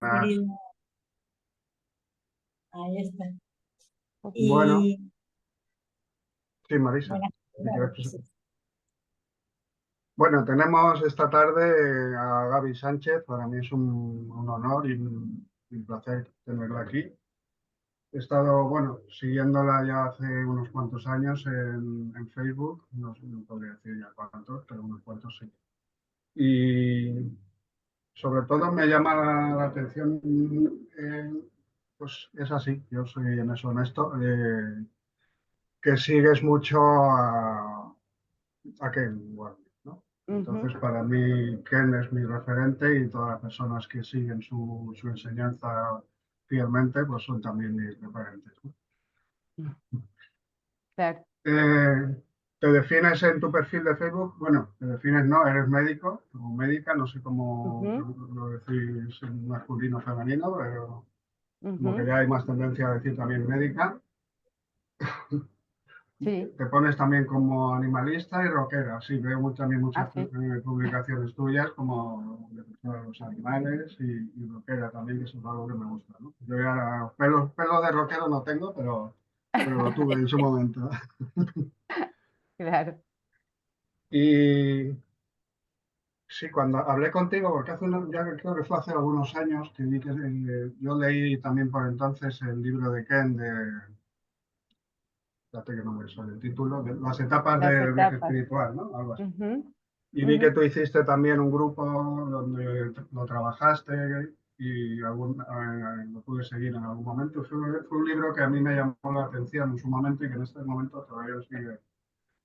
Querido, ahí está. Bueno, Y sí, Marisa. buenas ¿Me tardes, quieres sí. Bueno, tenemos esta tarde a Gaby Sánchez. Para mí es un honor y un placer tenerla aquí. He estado, bueno, siguiéndola ya hace unos cuantos años en Facebook. No, no podría decir ya cuántos, pero unos cuantos sí. Y sobre todo me llama la atención, eh, pues es así, yo soy en eso honesto, que sigues mucho a Ken Wapnick, ¿no? Entonces, Ujú. para mí, Ken es mi referente y todas las personas que siguen su enseñanza fielmente, pues son también mis referentes, ¿no? Claro. ¿Te defines en tu perfil de Facebook? Bueno, te defines, no, eres médico, como médica, no sé cómo Ujú, lo decís en masculino o femenino, pero como que ujú. ya hay más tendencia a decir también médica. Sí, Te pones también como animalista y rockera. Sí, veo también muchas así. publicaciones tuyas como de los animales y rockera también, que eso es algo que me gusta, ¿no? Yo ya pelos de rockero no tengo, pero lo tuve en su momento. Claro. Y sí, cuando hablé contigo, porque ya creo que fue hace algunos años, que vi que yo leí también por entonces el libro de Ken fíjate que no me sale el título, de las etapas Las del viaje etapas. espiritual, ¿no? Algo así. Ujú, Y vi que ujú. tú hiciste también un grupo donde lo trabajaste y lo pude seguir en algún momento. Fue un libro que a mí me llamó la atención en su momento y que en este momento todavía me sigue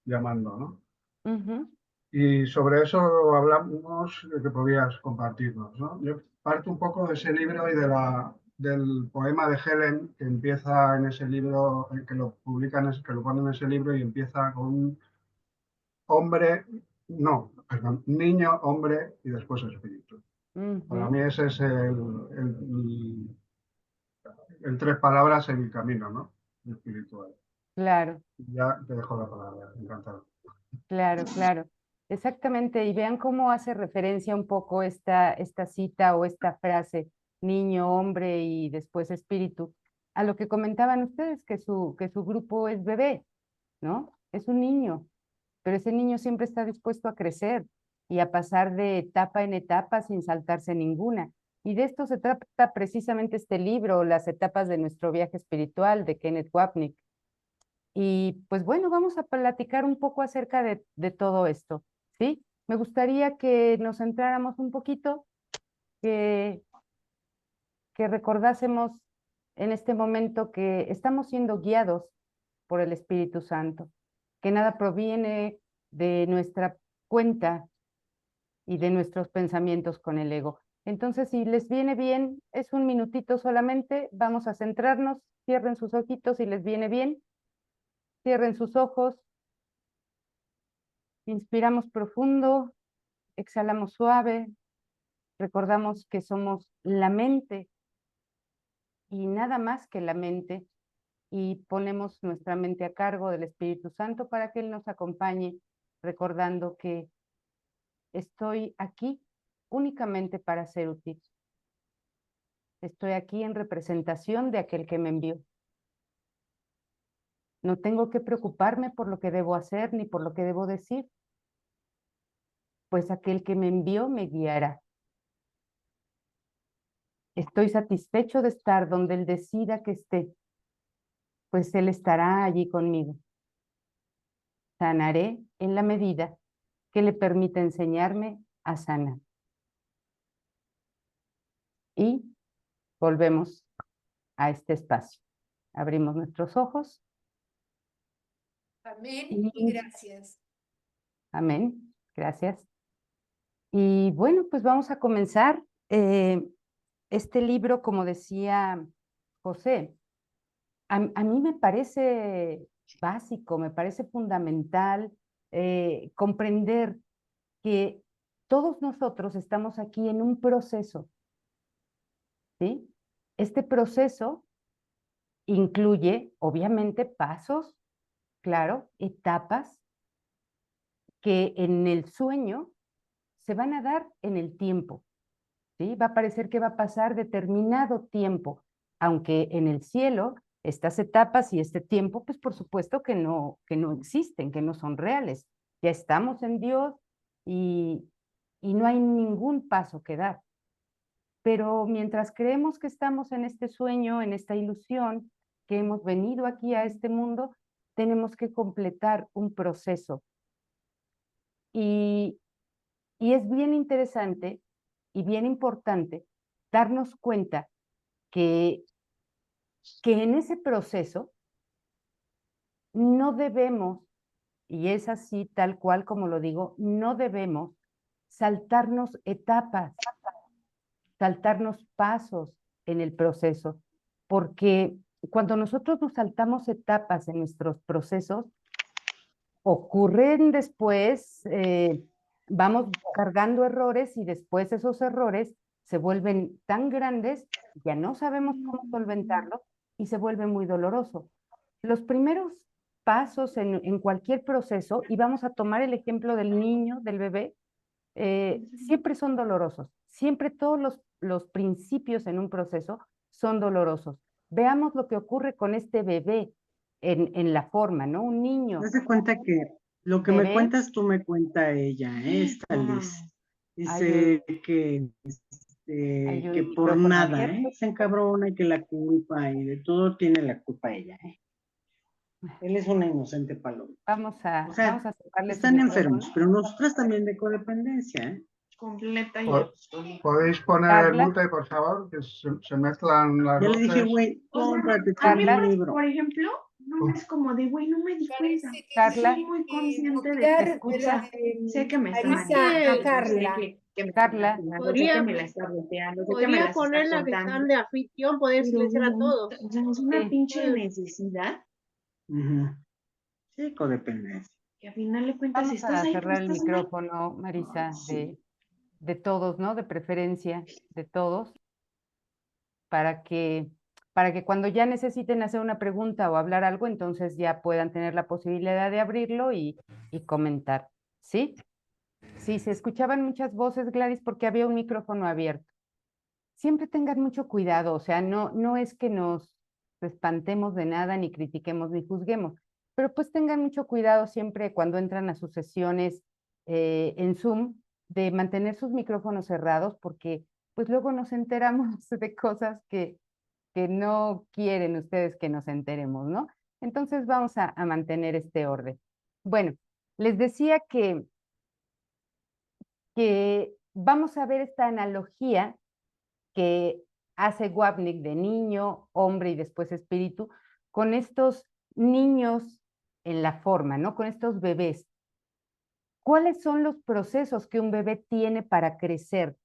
llamando, ¿no? Ujú. Y sobre eso hablamos de que podías compartirnos, ¿no? Yo parto un poco de ese libro y del poema de Helen que empieza en ese libro, que lo publican, que lo ponen en ese libro y empieza con un hombre, no, perdón, niño, hombre y después espíritu. Para Ujú. mí ese es en tres palabras el camino, ¿no? Espiritual. Claro, Ya te dejo la palabra, encantado. claro, claro. Exactamente. Y vean cómo hace referencia un poco esta cita o esta frase, niño, hombre y después espíritu, a lo que comentaban ustedes, que su grupo es bebé, ¿no? Es un niño, pero ese niño siempre está dispuesto a crecer y a pasar de etapa en etapa sin saltarse ninguna. Y de esto se trata precisamente este libro, Las etapas de nuestro viaje espiritual, de Kenneth Wapnick. Y pues bueno, vamos a platicar un poco acerca de todo esto, ¿sí? Me gustaría que nos centráramos un poquito, que, que recordásemos en este momento que estamos siendo guiados por el Espíritu Santo, que nada proviene de nuestra cuenta y de nuestros pensamientos con el ego. Entonces, si les viene bien, es un minutito solamente, vamos a centrarnos, cierren sus ojitos si les viene bien, cierren sus ojos, inspiramos profundo, exhalamos suave, recordamos que somos la mente y nada más que la mente y ponemos nuestra mente a cargo del Espíritu Santo para que Él nos acompañe, recordando que estoy aquí únicamente para ser útil. Estoy aquí en representación de aquel que me envió. No tengo que preocuparme por lo que debo hacer ni por lo que debo decir, pues aquel que me envió me guiará. Estoy satisfecho de estar donde Él decida que esté, pues Él estará allí conmigo. Sanaré en la medida que le permita enseñarme a sanar. Y volvemos a este espacio. Abrimos nuestros ojos Amén y y gracias. amén. Gracias. Y bueno, pues vamos a comenzar. Este libro, como decía José, a mí me parece básico, me parece fundamental comprender que todos nosotros estamos aquí en un proceso, ¿sí? Este proceso incluye, obviamente, pasos, claro, etapas que en el sueño se van a dar en el tiempo, ¿sí? Va a parecer que va a pasar determinado tiempo, aunque en el cielo estas etapas y este tiempo, pues por supuesto que no existen, que no son reales. Ya estamos en Dios y no hay ningún paso que dar. Pero mientras creemos que estamos en este sueño, en esta ilusión, que hemos venido aquí a este mundo, tenemos que completar un proceso. Y, y es bien interesante y bien importante darnos cuenta que, que en ese proceso no debemos, y es así tal cual como lo digo, no debemos saltarnos etapas, saltarnos pasos en el proceso, porque cuando nosotros nos saltamos etapas en nuestros procesos, ocurren después, vamos cargando errores y después esos errores se vuelven tan grandes, ya no sabemos cómo solventarlo y se vuelve muy doloroso. Los primeros pasos en cualquier proceso, y vamos a tomar el ejemplo del niño, del bebé, siempre son dolorosos. Siempre todos los principios en un proceso son dolorosos. Veamos lo que ocurre con este bebé en la forma, ¿no? Un niño, Haz de cuenta que lo que me bebé, cuentas tú me cuenta ella, esta Liz. hay un, Dice que, hay que un por micrófono nada, abierto. se encabrona y que la culpa y de todo tiene la culpa ella, Él es una inocente paloma. O Vamos sea, a cerrarle su están enfermos, micrófono. pero nosotras también de codependencia, Completa y Po- absoluta. ¿Podéis poner el Carla, mute, por favor? Que se mezclan las Ya le dije, voces. güey, O sea, cómprate tu a mí, Carla, libro. por ejemplo, no es como de, güey, no me di cuenta. Parece que Carla, Soy muy consciente de ¿me que, copiar, o sea, escuchas? sé que me está Marisa, manipulando, sé Carla, que me está Carla, manipulando, sé que podría, me la está volteando, sé que me podría las está poner la que contando. están de anfitrión, poder Pero, silenciar a güey, todos. o sea, es una Sí, pinche necesidad Ujú. Sí, codependencia. que a final de cuentas, si vamos estás a ahí, pero cerrar el estás mal. micrófono, Ay, Marisa, sí. de todos, ¿no? De preferencia, de todos, para que, para que cuando ya necesiten hacer una pregunta o hablar algo, entonces ya puedan tener la posibilidad de abrirlo y comentar, ¿sí? Sí, se escuchaban muchas voces, Gladys, porque había un micrófono abierto. Siempre tengan mucho cuidado, o sea, no es que nos espantemos de nada, ni critiquemos, ni juzguemos, pero pues tengan mucho cuidado siempre cuando entran a sus sesiones en Zoom de mantener sus micrófonos cerrados, porque pues luego nos enteramos de cosas que no quieren ustedes que nos enteremos, ¿no? Entonces vamos a mantener este orden. Bueno, les decía que vamos a ver esta analogía que hace Wapnick de niño, hombre y después espíritu, con estos niños en la forma, ¿no? Con estos bebés. ¿Cuáles son los procesos que un bebé tiene para crecer?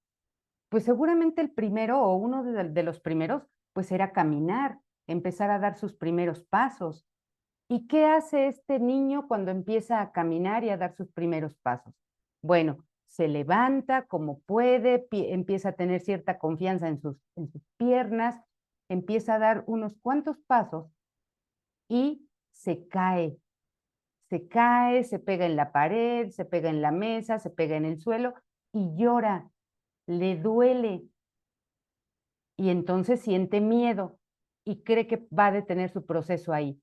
Pues seguramente el primero o uno de los primeros, pues era caminar, empezar a dar sus primeros pasos. ¿Y qué hace este niño cuando empieza a caminar y a dar sus primeros pasos? Bueno, se levanta como puede, empieza a tener cierta confianza en sus piernas, empieza a dar unos cuantos pasos y se cae, se pega en la pared, se pega en la mesa, se pega en el suelo y llora, le duele y entonces siente miedo y cree que va a detener su proceso ahí.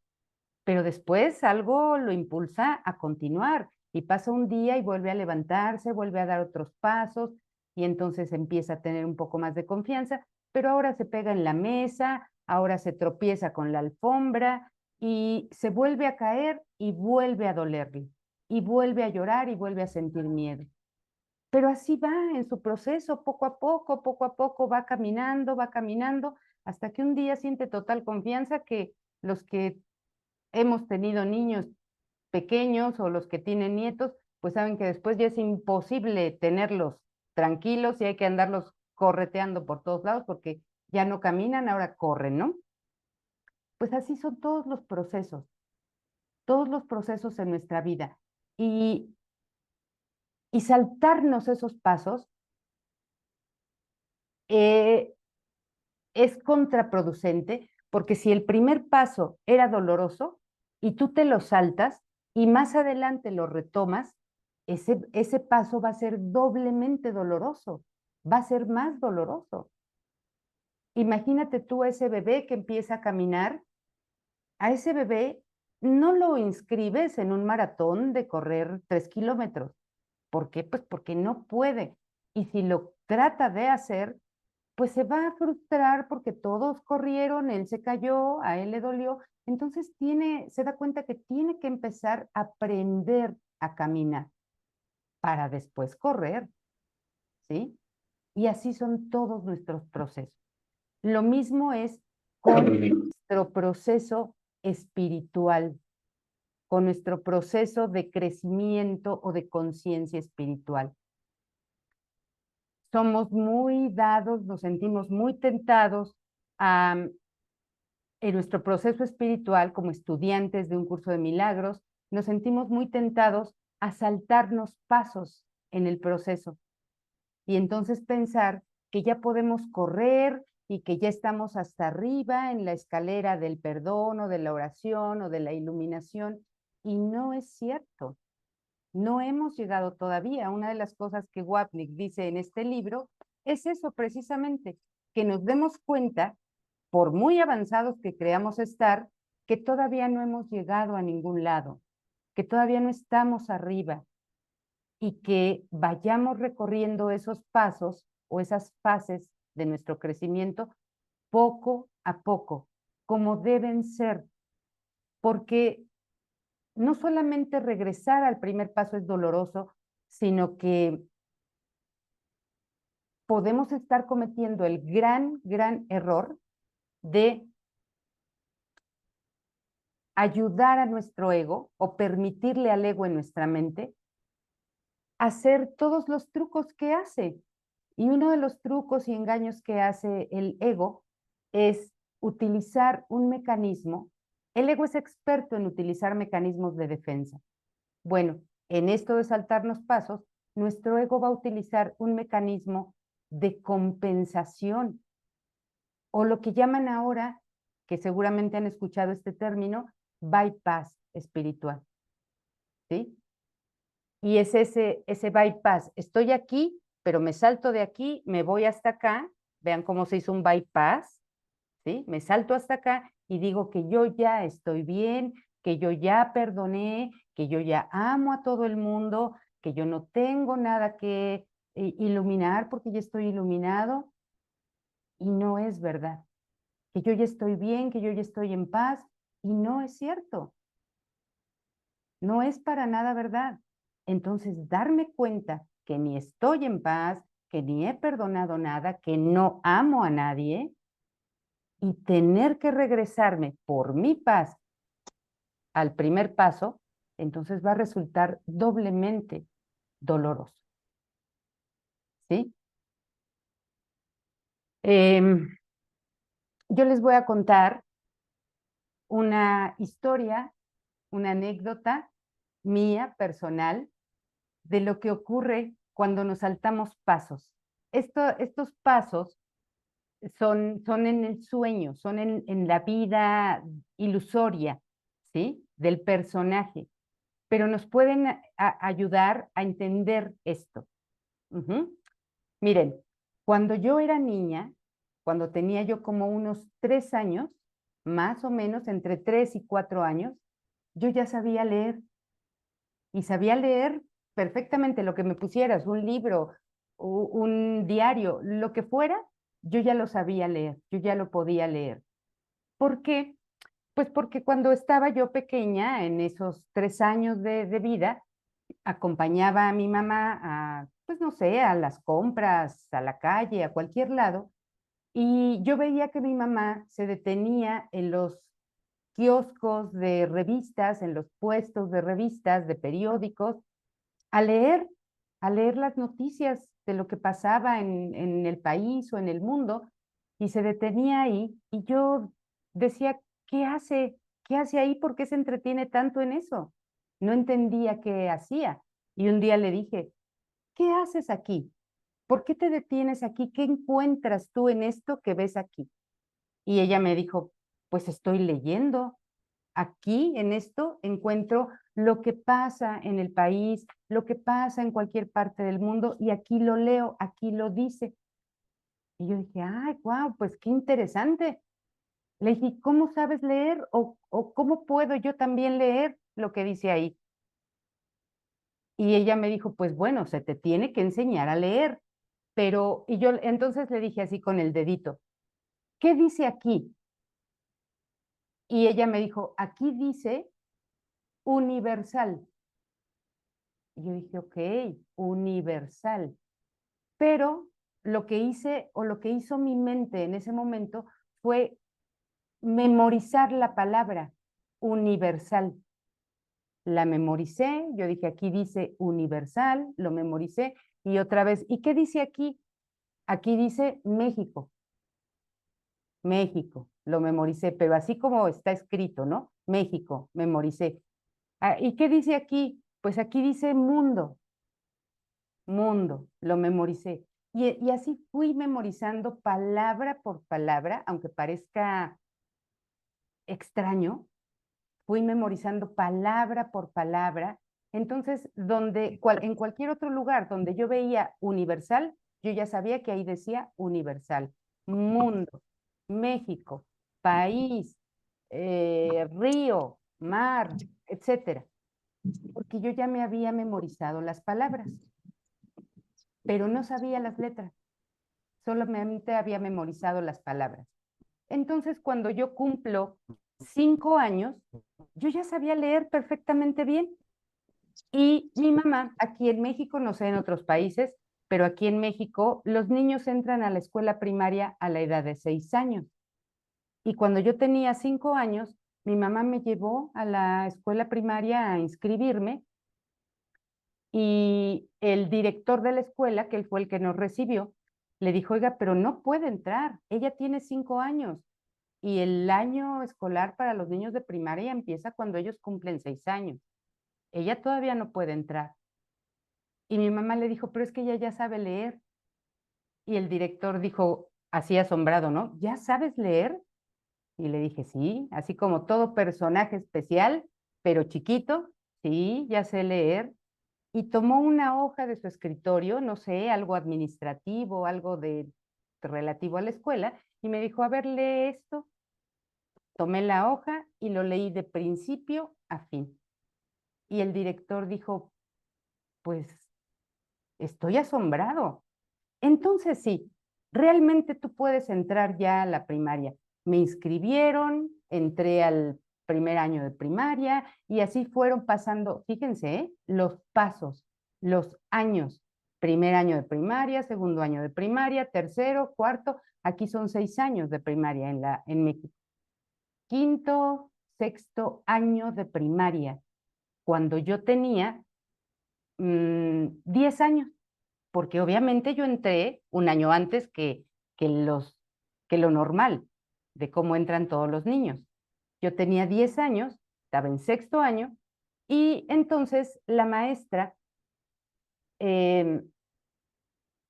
Pero después algo lo impulsa a continuar y pasa un día y vuelve a levantarse, vuelve a dar otros pasos y entonces empieza a tener un poco más de confianza, pero ahora se pega en la mesa, ahora se tropieza con la alfombra y se vuelve a caer y vuelve a dolerle y vuelve a llorar y vuelve a sentir miedo. Pero así va en su proceso, poco a poco va caminando, hasta que un día siente total confianza que los que hemos tenido niños pequeños o los que tienen nietos, pues saben que después ya es imposible tenerlos tranquilos y hay que andarlos correteando por todos lados porque ya no caminan, ahora corren, ¿no? Pues así son todos los procesos en nuestra vida. Y, y saltarnos esos pasos eh, es contraproducente porque si el primer paso era doloroso y tú te lo saltas y más adelante lo retomas, ese paso va a ser doblemente doloroso va a ser más doloroso. Imagínate tú a ese bebé que empieza a caminar, a ese bebé no lo inscribes en un maratón de correr 3 kilómetros. ¿Por qué? Pues porque no puede. Y si lo trata de hacer, pues se va a frustrar porque todos corrieron, él se cayó, a él le dolió. Entonces se da cuenta que tiene que empezar a aprender a caminar para después correr, ¿sí? Y así son todos nuestros procesos. Lo mismo es con nuestro proceso espiritual, con nuestro proceso de crecimiento o de conciencia espiritual. Somos muy dados, nos sentimos muy tentados en nuestro proceso espiritual como estudiantes de un curso de milagros, nos sentimos muy tentados a saltarnos pasos en el proceso y entonces pensar que ya podemos correr y que ya estamos hasta arriba en la escalera del perdón o de la oración o de la iluminación, y no es cierto. No hemos llegado todavía. Una de las cosas que Wapnick dice en este libro es eso precisamente, que nos demos cuenta, por muy avanzados que creamos estar, que todavía no hemos llegado a ningún lado, que todavía no estamos arriba, y que vayamos recorriendo esos pasos o esas fases de nuestro crecimiento poco a poco, como deben ser, porque no solamente regresar al primer paso es doloroso, sino que podemos estar cometiendo el gran error de ayudar a nuestro ego o permitirle al ego en nuestra mente hacer todos los trucos que hace. Y uno de los trucos y engaños que hace el ego es utilizar un mecanismo. El ego es experto en utilizar mecanismos de defensa. Bueno, en esto de saltarnos pasos, nuestro ego va a utilizar un mecanismo de compensación, o lo que llaman ahora, que seguramente han escuchado este término, bypass espiritual, ¿sí? Y es ese bypass. Estoy aquí, pero me salto de aquí, me voy hasta acá. Vean cómo se hizo un bypass, ¿sí? Me salto hasta acá y digo que yo ya estoy bien, que yo ya perdoné, que yo ya amo a todo el mundo, que yo no tengo nada que iluminar porque ya estoy iluminado. Y no es verdad. Que yo ya estoy bien, que yo ya estoy en paz, y no es cierto. No es para nada verdad. Entonces, darme cuenta que ni estoy en paz, que ni he perdonado nada, que no amo a nadie, y tener que regresarme por mi paz al primer paso, entonces va a resultar doblemente doloroso. ¿Sí? Yo les voy a contar una historia, una anécdota mía personal de lo que ocurre cuando nos saltamos pasos. Estos pasos son en el sueño, son en la vida ilusoria, ¿sí? Del personaje, pero nos pueden ayudar a entender esto. Miren, cuando yo era niña, cuando tenía yo como unos 3 años, más o menos entre 3 y 4 años, yo ya sabía leer, y sabía leer perfectamente lo que me pusieras, un libro, un diario, lo que fuera, yo ya lo sabía leer, yo ya lo podía leer. ¿Por qué? Pues porque cuando estaba yo pequeña, en esos 3 años de vida, acompañaba a mi mamá a, pues no sé, a las compras, a la calle, a cualquier lado, y yo veía que mi mamá se detenía en los kioscos de revistas, en los puestos de revistas, de periódicos, a leer, a leer las noticias de lo que pasaba en el país o en el mundo, y se detenía ahí, y yo decía, ¿qué hace? ¿Qué hace ahí? ¿Por qué se entretiene tanto en eso? No entendía qué hacía. Y un día le dije, ¿qué haces aquí? ¿Por qué te detienes aquí? ¿Qué encuentras tú en esto que ves aquí? Y ella me dijo, pues estoy leyendo. aquí en esto encuentro lo que pasa en el país, lo que pasa en cualquier parte del mundo, y aquí lo leo, aquí lo dice. Y yo dije, ay, wow, pues qué interesante. Le dije, ¿cómo sabes leer? ¿O cómo puedo yo también leer lo que dice ahí? Y ella me dijo, pues bueno, se te tiene que enseñar a leer. Pero, y yo entonces le dije así con el dedito, ¿qué dice aquí? Y ella me dijo, aquí dice universal. Y yo dije, ok, universal. Pero lo que hice o lo que hizo mi mente en ese momento fue memorizar la palabra universal. La memoricé, yo dije, aquí dice universal, lo memoricé y otra vez, ¿y qué dice aquí? Aquí dice México. México, lo memoricé, pero así como está escrito, ¿no? México, memoricé. Ah, ¿y qué dice aquí? Pues aquí dice mundo, mundo, lo memoricé. Y así fui memorizando palabra por palabra, aunque parezca extraño, fui memorizando palabra por palabra. Entonces, en cualquier otro lugar donde yo veía universal, yo ya sabía que ahí decía universal. Mundo, México, país, río, mar, etcétera. Porque yo ya me había memorizado las palabras, pero no sabía las letras. Solamente había memorizado las palabras. Entonces, cuando yo cumplo 5 años, yo ya sabía leer perfectamente bien. Y mi mamá, aquí en México, no sé en otros países, pero aquí en México, los niños entran a la escuela primaria a la edad de 6 años. Y cuando yo tenía 5 años, mi mamá me llevó a la escuela primaria a inscribirme y el director de la escuela, que él fue el que nos recibió, le dijo, oiga, pero no puede entrar, ella tiene 5 años. Y el año escolar para los niños de primaria empieza cuando ellos cumplen 6 años. Ella todavía no puede entrar. Y mi mamá le dijo, pero es que ella ya sabe leer. Y el director dijo, así asombrado, ¿no? ¿Ya sabes leer? Y le dije, sí, así como todo personaje especial, pero chiquito, sí, ya sé leer. Y tomó una hoja de su escritorio, no sé, algo administrativo, algo relativo a la escuela, y me dijo, a ver, lee esto. Tomé la hoja y lo leí de principio a fin. Y el director dijo, pues estoy asombrado. Entonces sí, realmente tú puedes entrar ya a la primaria. Me inscribieron, entré al primer año de primaria y así fueron pasando, fíjense, los pasos, los años. Primer año de primaria, segundo año de primaria, tercero, cuarto, aquí son 6 años de primaria en México. Quinto, sexto año de primaria, cuando yo tenía 10 años, porque obviamente yo entré un año antes que lo normal de cómo entran todos los niños. Yo tenía 10 años, estaba en sexto año, y entonces la maestra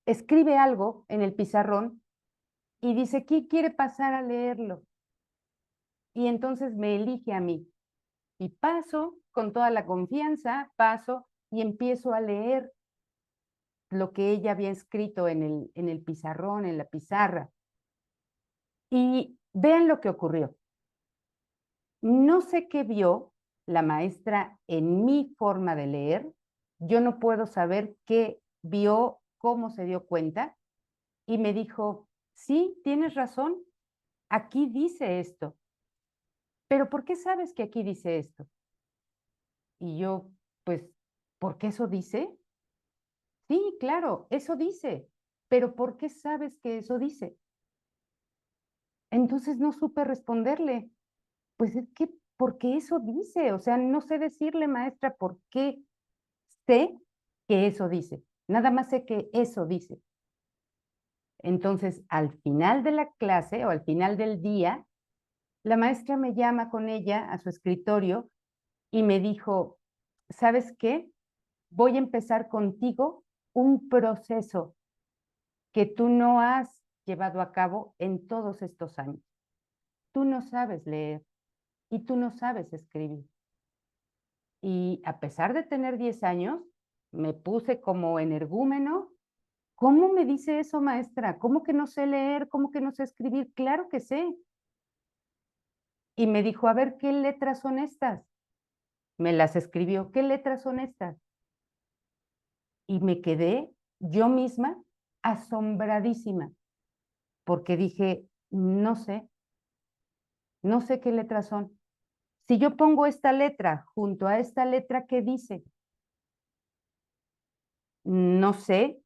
escribe algo en el pizarrón y dice, ¿quién quiere pasar a leerlo? Y entonces me elige a mí. Y paso con toda la confianza, paso y empiezo a leer lo que ella había escrito en el pizarrón, en la pizarra. Y vean lo que ocurrió. No sé qué vio la maestra en mi forma de leer. Yo no puedo saber qué vio, cómo se dio cuenta. Y me dijo, sí, tienes razón, aquí dice esto. Pero ¿por qué sabes que aquí dice esto? Y yo, pues, ¿por qué eso dice? Sí, claro, eso dice. Pero ¿por qué sabes que eso dice? Entonces no supe responderle. Pues es que, porque eso dice, o sea, no sé decirle, maestra, por qué sé que eso dice. Nada más sé que eso dice. Entonces, al final de la clase o al final del día, la maestra me llama con ella a su escritorio y me dijo, ¿sabes qué? Voy a empezar contigo un proceso que tú no has llevado a cabo en todos estos años. Tú no sabes leer. y tú no sabes escribir. Y a pesar de tener 10 años, me puse como energúmeno. ¿Cómo me dice eso, maestra? ¿Cómo que no sé leer? ¿Cómo que no sé escribir? Claro que sé. Y me dijo, a ver, ¿qué letras son estas? Me las escribió, ¿qué letras son estas? Y me quedé yo misma asombradísima, porque dije, no sé qué letras son. Si yo pongo esta letra junto a esta letra, ¿qué dice? No sé,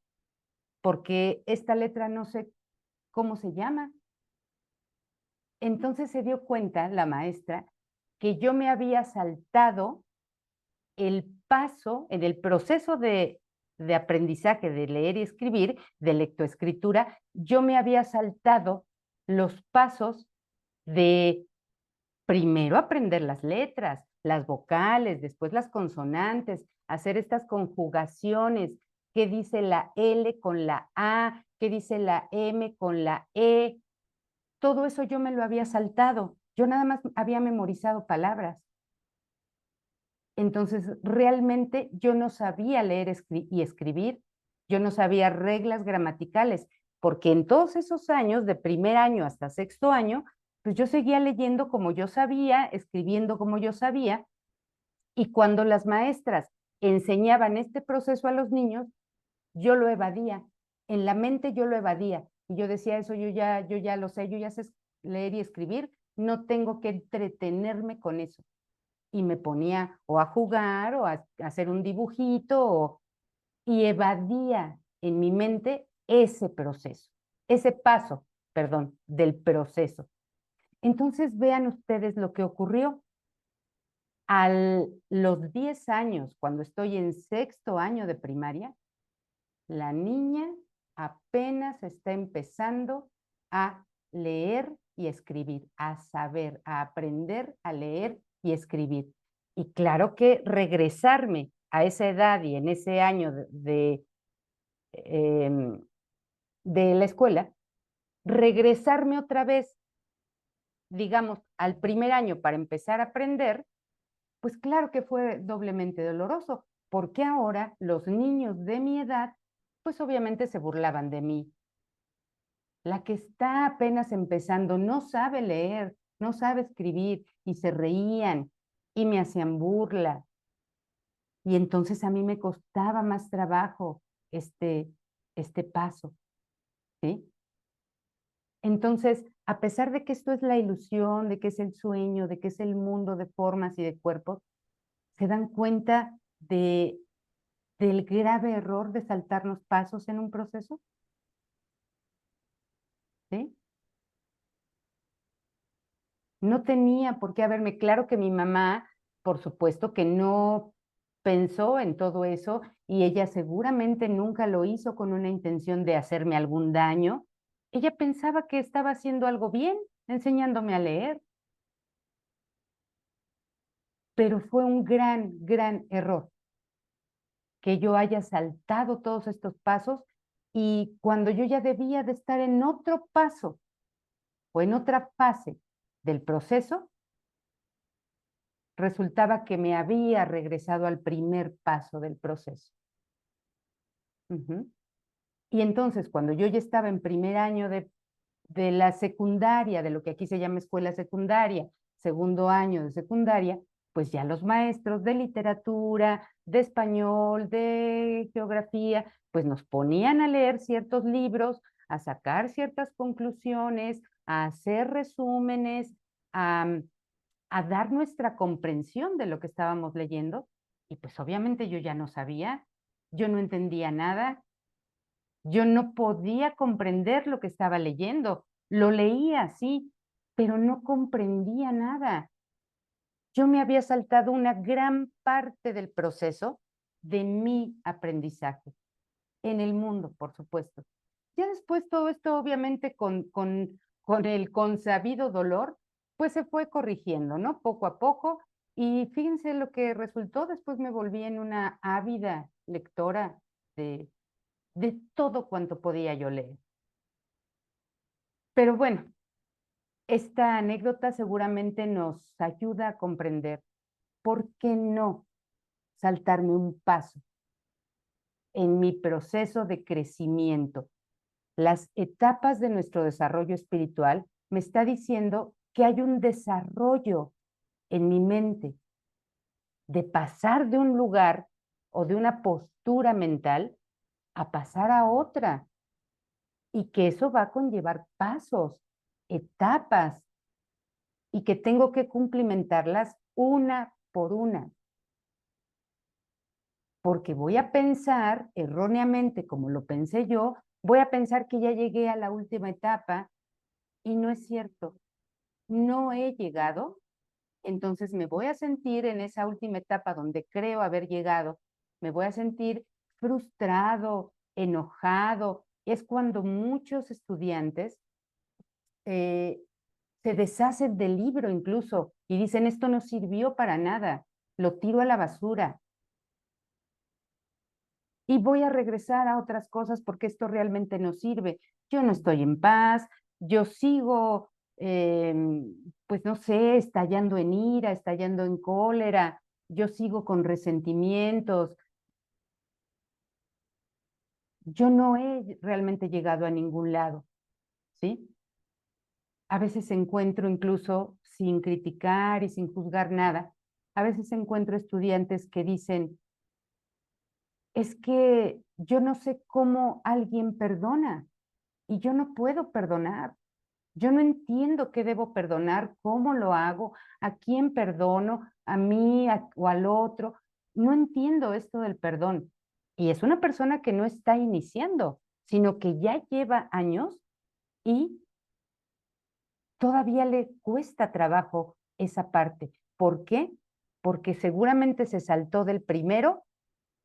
porque esta letra no sé cómo se llama. Entonces se dio cuenta la maestra que yo me había saltado el paso en el proceso de aprendizaje de leer y escribir, de lectoescritura, yo me había saltado los pasos de primero aprender las letras, las vocales, después las consonantes, hacer estas conjugaciones, qué dice la L con la A, qué dice la M con la E. Todo eso yo me lo había saltado. Yo nada más había memorizado palabras. Entonces, realmente yo no sabía leer y escribir, yo no sabía reglas gramaticales, porque en todos esos años, de primer año hasta sexto año, pues yo seguía leyendo como yo sabía, escribiendo como yo sabía, y cuando las maestras enseñaban este proceso a los niños, yo lo evadía, en la mente yo lo evadía, y yo decía, eso yo ya lo sé, yo ya sé leer y escribir, no tengo que entretenerme con eso. Y me ponía o a jugar o a hacer un dibujito y evadía en mi mente ese proceso, ese paso, perdón, del proceso. Entonces vean ustedes lo que ocurrió. A los 10 años, cuando estoy en sexto año de primaria, la niña apenas está empezando a leer y escribir, a saber, a aprender a leer y escribir. Y claro que regresarme a esa edad y en ese año de la escuela, regresarme otra vez, digamos, al primer año para empezar a aprender, pues claro que fue doblemente doloroso, porque ahora los niños de mi edad, pues obviamente se burlaban de mí. La que está apenas empezando no sabe leer, no sabe escribir, y se reían y me hacían burla. Y entonces a mí me costaba más trabajo este paso, ¿sí? Entonces, a pesar de que esto es la ilusión, de que es el sueño, de que es el mundo de formas y de cuerpos, se dan cuenta del grave error de saltarnos pasos en un proceso, ¿sí? No tenía por qué haberme, claro que mi mamá, por supuesto que no pensó en todo eso y ella seguramente nunca lo hizo con una intención de hacerme algún daño. Ella pensaba que estaba haciendo algo bien, enseñándome a leer, pero fue un gran error que yo haya saltado todos estos pasos y cuando yo ya debía de estar en otro paso o en otra fase del proceso, resultaba que me había regresado al primer paso del proceso. Y entonces, cuando yo ya estaba en primer año de la secundaria, de lo que aquí se llama escuela secundaria, segundo año de secundaria, pues ya los maestros de literatura, de español, de geografía, pues nos ponían a leer ciertos libros, a sacar ciertas conclusiones, a hacer resúmenes, a dar nuestra comprensión de lo que estábamos leyendo. Y pues obviamente yo ya no sabía, yo no entendía nada, yo no podía comprender lo que estaba leyendo. Lo leía, sí, pero no comprendía nada. Yo me había saltado una gran parte del proceso de mi aprendizaje en el mundo, por supuesto. Ya después todo esto, obviamente, con el consabido dolor, pues se fue corrigiendo, ¿no? Poco a poco. Y fíjense lo que resultó. Después me volví en una ávida lectora de todo cuanto podía yo leer. Pero bueno, esta anécdota seguramente nos ayuda a comprender por qué no saltarme un paso en mi proceso de crecimiento. Las etapas de nuestro desarrollo espiritual me está diciendo que hay un desarrollo en mi mente de pasar de un lugar o de una postura mental a pasar a otra, y que eso va a conllevar pasos, etapas, y que tengo que cumplimentarlas una por una. Porque voy a pensar erróneamente, como lo pensé yo, voy a pensar que ya llegué a la última etapa, y no es cierto. No he llegado, entonces me voy a sentir en esa última etapa donde creo haber llegado, me voy a sentir frustrado, enojado. Es cuando muchos estudiantes se deshacen del libro incluso y dicen, esto no sirvió para nada, lo tiro a la basura. Y voy a regresar a otras cosas porque esto realmente no sirve. Yo no estoy en paz, yo sigo, pues no sé, estallando en ira, estallando en cólera, yo sigo con resentimientos. Yo no he realmente llegado a ningún lado, ¿sí? A veces encuentro incluso, sin criticar y sin juzgar nada, a veces encuentro estudiantes que dicen, es que yo no sé cómo alguien perdona y yo no puedo perdonar. Yo no entiendo qué debo perdonar, cómo lo hago, a quién perdono, a mí o al otro. No entiendo esto del perdón. Y es una persona que no está iniciando, sino que ya lleva años y todavía le cuesta trabajo esa parte. ¿Por qué? Porque seguramente se saltó del primero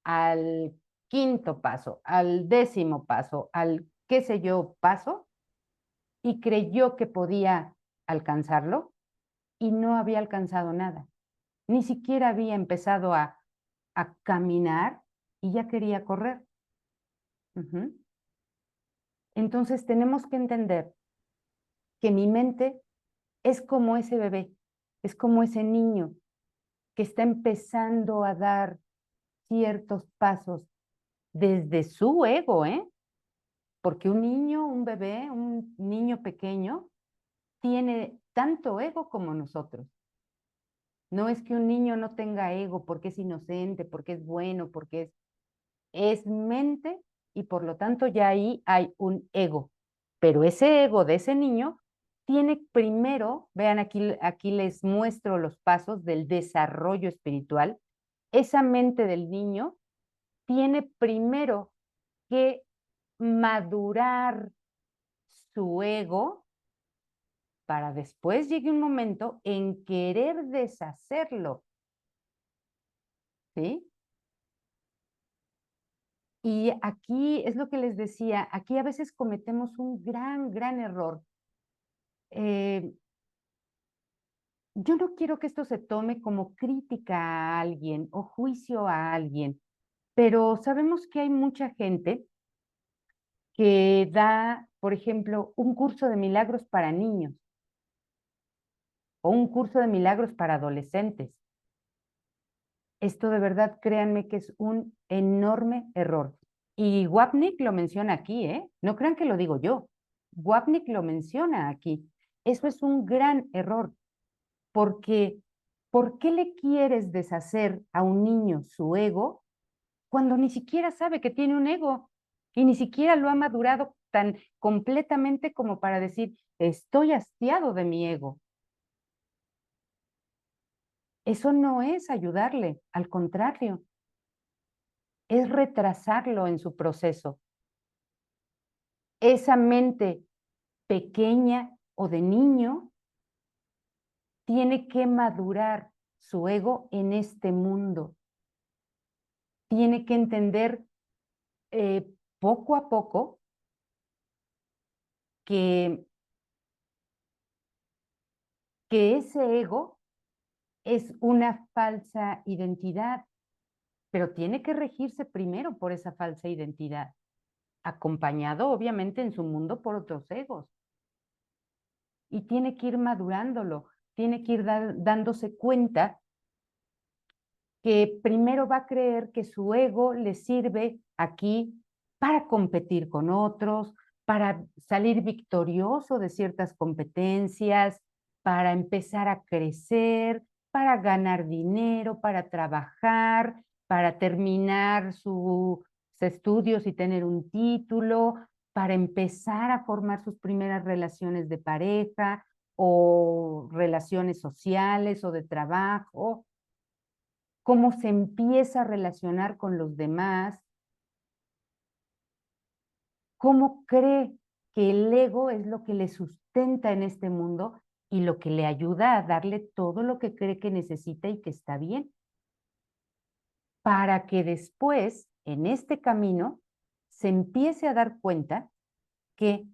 al quinto paso, al décimo paso, al qué sé yo paso, y creyó que podía alcanzarlo y no había alcanzado nada. Ni siquiera había empezado a caminar y ya quería correr. Entonces tenemos que entender que mi mente es como ese bebé, es como ese niño que está empezando a dar ciertos pasos desde su ego, porque un niño, un bebé, un niño pequeño, tiene tanto ego como nosotros. No es que un niño no tenga ego porque es inocente, porque es bueno, porque es mente, y por lo tanto ya ahí hay un ego. Pero ese ego de ese niño tiene primero, vean aquí les muestro los pasos del desarrollo espiritual. Esa mente del niño tiene primero que madurar su ego para después llegue un momento en querer deshacerlo, ¿sí? Y aquí es lo que les decía, aquí a veces cometemos un gran error. Yo no quiero que esto se tome como crítica a alguien o juicio a alguien, pero sabemos que hay mucha gente que da, por ejemplo, un curso de milagros para niños o un curso de milagros para adolescentes. Esto de verdad, créanme que es un enorme error. Y Wapnick lo menciona aquí, ¿eh? No crean que lo digo yo. Wapnick lo menciona aquí. Eso es un gran error, porque ¿por qué le quieres deshacer a un niño su ego cuando ni siquiera sabe que tiene un ego y ni siquiera lo ha madurado tan completamente como para decir, estoy hastiado de mi ego? Eso no es ayudarle, al contrario, es retrasarlo en su proceso. Esa mente pequeña o de niño tiene que madurar su ego en este mundo. Tiene que entender poco a poco que ese ego es una falsa identidad, pero tiene que regirse primero por esa falsa identidad, acompañado obviamente en su mundo por otros egos. y tiene que ir madurándolo, tiene que ir dándose cuenta que primero va a creer que su ego le sirve aquí para competir con otros, para salir victorioso de ciertas competencias, para empezar a crecer, para ganar dinero, para trabajar, para terminar sus estudios y tener un título, para empezar a formar sus primeras relaciones de pareja o relaciones sociales o de trabajo, cómo se empieza a relacionar con los demás, cómo cree que el ego es lo que le sustenta en este mundo y lo que le ayuda a darle todo lo que cree que necesita y que está bien, para que después, en este camino, se empiece a dar cuenta que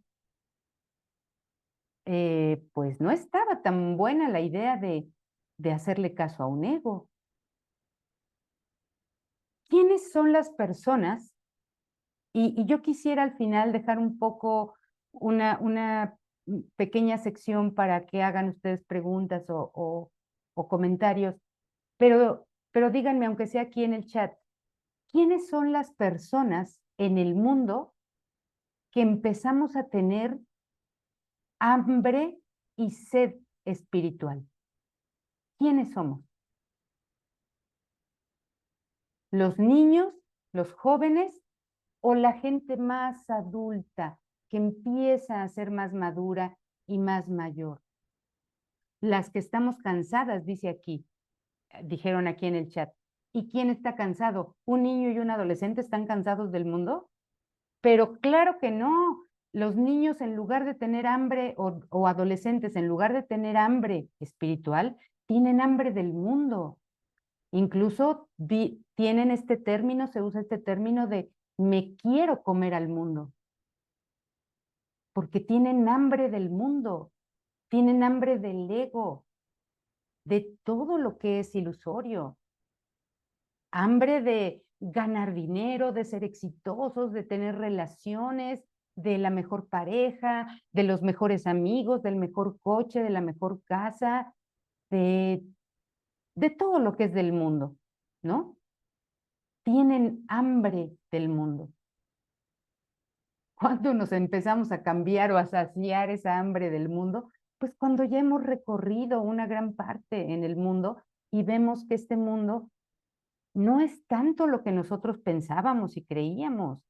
pues no estaba tan buena la idea de hacerle caso a un ego. ¿Quiénes son las personas? Y yo quisiera al final dejar un poco una pequeña sección para que hagan ustedes preguntas o comentarios, pero díganme, aunque sea aquí en el chat, ¿quiénes son las personas en el mundo que empezamos a tener hambre y sed espiritual? ¿Quiénes somos? ¿Los niños, los jóvenes o la gente más adulta que empieza a ser más madura y más mayor? Las que estamos cansadas, dice aquí, dijeron aquí en el chat. ¿Y quién está cansado? ¿Un niño y un adolescente están cansados del mundo? Pero claro que no. Los niños, en lugar de tener hambre, o adolescentes, en lugar de tener hambre espiritual, tienen hambre del mundo. Incluso tienen este término, se usa este término de me quiero comer al mundo. Porque tienen hambre del mundo, tienen hambre del ego, de todo lo que es ilusorio. Hambre de ganar dinero, de ser exitosos, de tener relaciones, de la mejor pareja, de los mejores amigos, del mejor coche, de la mejor casa, de todo lo que es del mundo, ¿no? Tienen hambre del mundo. ¿Cuándo nos empezamos a cambiar o a saciar esa hambre del mundo? Pues cuando ya hemos recorrido una gran parte en el mundo y vemos que este mundo no es tanto lo que nosotros pensábamos y creíamos.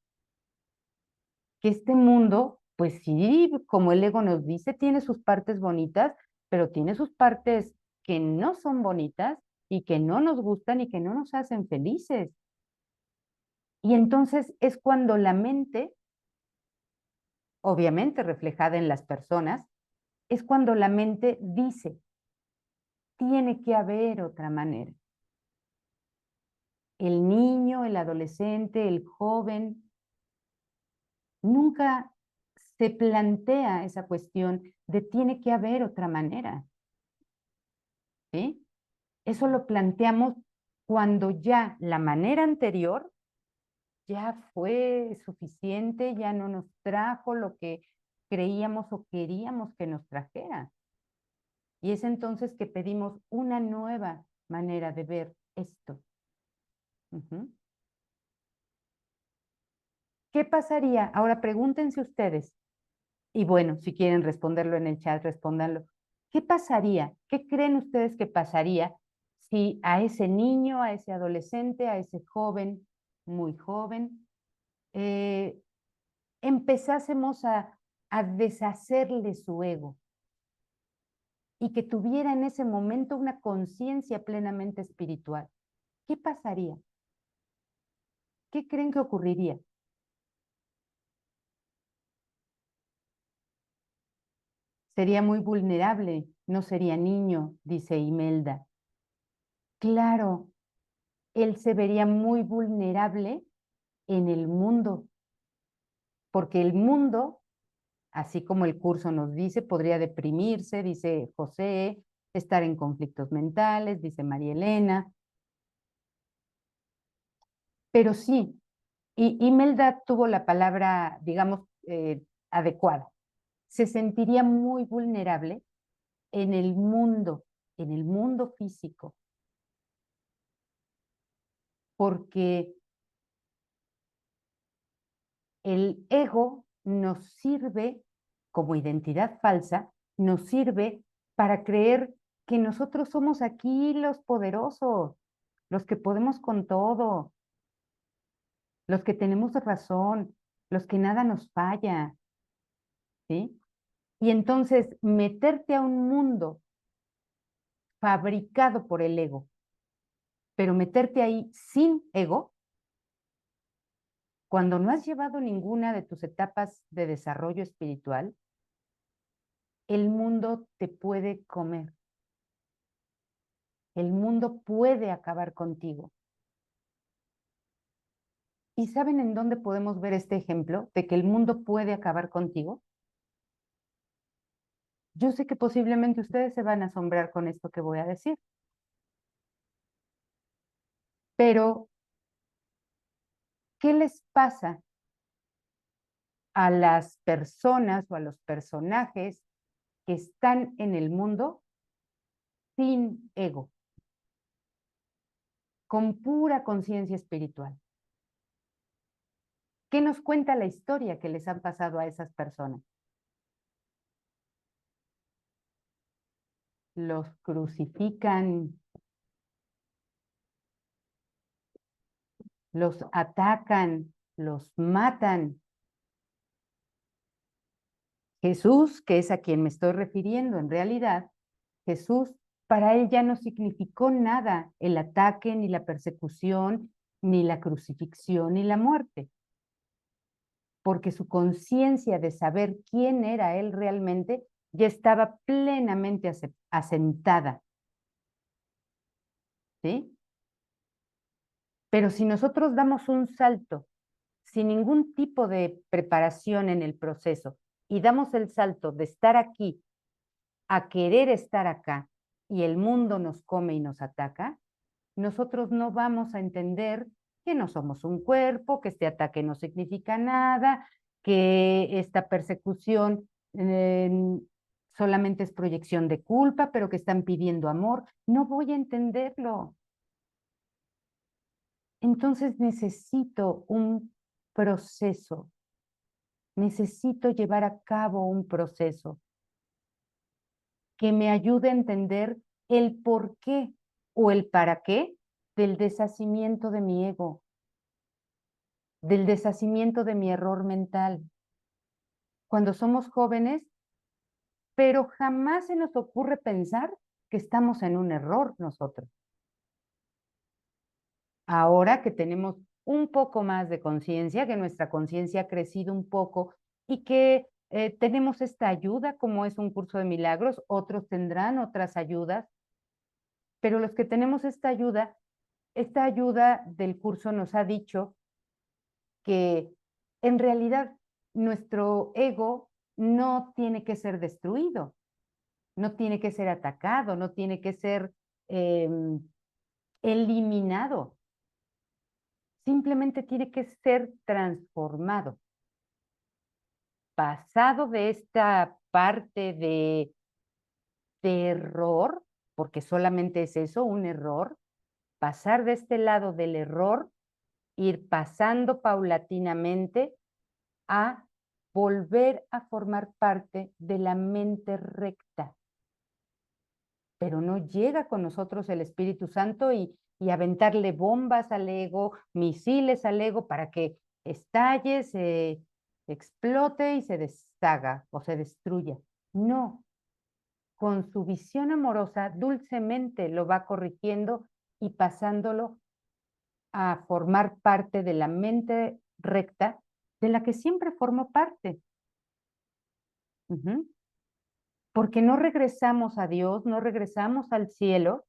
Que este mundo, pues sí, como el ego nos dice, tiene sus partes bonitas, pero tiene sus partes que no son bonitas y que no nos gustan y que no nos hacen felices. Y entonces es cuando la mente, obviamente reflejada en las personas, es cuando la mente dice, tiene que haber otra manera. El niño, el adolescente, el joven, nunca se plantea esa cuestión de tiene que haber otra manera. ¿Sí? Eso lo planteamos cuando ya la manera anterior ya fue suficiente, ya no nos trajo lo que creíamos o queríamos que nos trajera. Y es entonces que pedimos una nueva manera de ver esto. ¿Qué pasaría? Ahora pregúntense ustedes, y bueno, si quieren responderlo en el chat, respóndanlo. ¿Qué pasaría? ¿Qué creen ustedes que pasaría si a ese niño, a ese adolescente, a ese joven, muy joven, empezásemos a deshacerle su ego y que tuviera en ese momento una conciencia plenamente espiritual? ¿Qué pasaría? ¿Qué creen que ocurriría? Sería muy vulnerable, no sería niño, dice Imelda. Claro, él se vería muy vulnerable en el mundo, porque el mundo, así como el curso nos dice, podría deprimirse, dice José, estar en conflictos mentales, dice María Elena. Pero sí, y Imelda tuvo la palabra, digamos, adecuada. se sentiría muy vulnerable en el mundo físico. Porque el ego nos sirve como identidad falsa, nos sirve para creer que nosotros somos aquí los poderosos, los que podemos con todo, los que tenemos razón, los que nada nos falla, ¿sí? Y entonces meterte a un mundo fabricado por el ego, pero meterte ahí sin ego, cuando no has llevado ninguna de tus etapas de desarrollo espiritual, el mundo te puede comer. El mundo puede acabar contigo. ¿Y saben en dónde podemos ver este ejemplo de que el mundo puede acabar contigo? Yo sé que posiblemente ustedes se van a asombrar con esto que voy a decir. Pero, ¿qué les pasa a las personas o a los personajes que están en el mundo sin ego, con pura conciencia espiritual? ¿Qué nos cuenta la historia que les han pasado a esas personas? Los crucifican, los atacan, los matan. Jesús, que es a quien me estoy refiriendo en realidad, Jesús, para él ya no significó nada el ataque, ni la persecución, ni la crucifixión, ni la muerte, porque su conciencia de saber quién era él realmente ya estaba plenamente asentada. ¿Sí? Pero si nosotros damos un salto sin ningún tipo de preparación en el proceso y damos el salto de estar aquí a querer estar acá y el mundo nos come y nos ataca, nosotros no vamos a entender que no somos un cuerpo, que este ataque no significa nada, que esta persecución solamente es proyección de culpa, pero que están pidiendo amor. No voy a entenderlo. Entonces necesito un proceso, necesito llevar a cabo un proceso que me ayude a entender el por qué o el para qué del deshacimiento de mi ego, del deshacimiento de mi error mental. Cuando somos jóvenes, pero jamás se nos ocurre pensar que estamos en un error nosotros. Ahora que tenemos un poco más de conciencia, que nuestra conciencia ha crecido un poco y que tenemos esta ayuda, como es un curso de milagros, otros tendrán otras ayudas, pero los que tenemos esta ayuda del curso nos ha dicho que en realidad nuestro ego no tiene que ser destruido, no tiene que ser atacado, no tiene que ser eliminado. Simplemente tiene que ser transformado. Pasado de esta parte de error, porque solamente es eso, un error, pasar de este lado del error, ir pasando paulatinamente a volver a formar parte de la mente recta. Pero no llega con nosotros el Espíritu Santo y aventarle bombas al ego, misiles al ego para que estalle, se explote y se deshaga o se destruya. No, con su visión amorosa, dulcemente lo va corrigiendo y pasándolo a formar parte de la mente recta de la que siempre formó parte. Porque no regresamos a Dios, no regresamos al cielo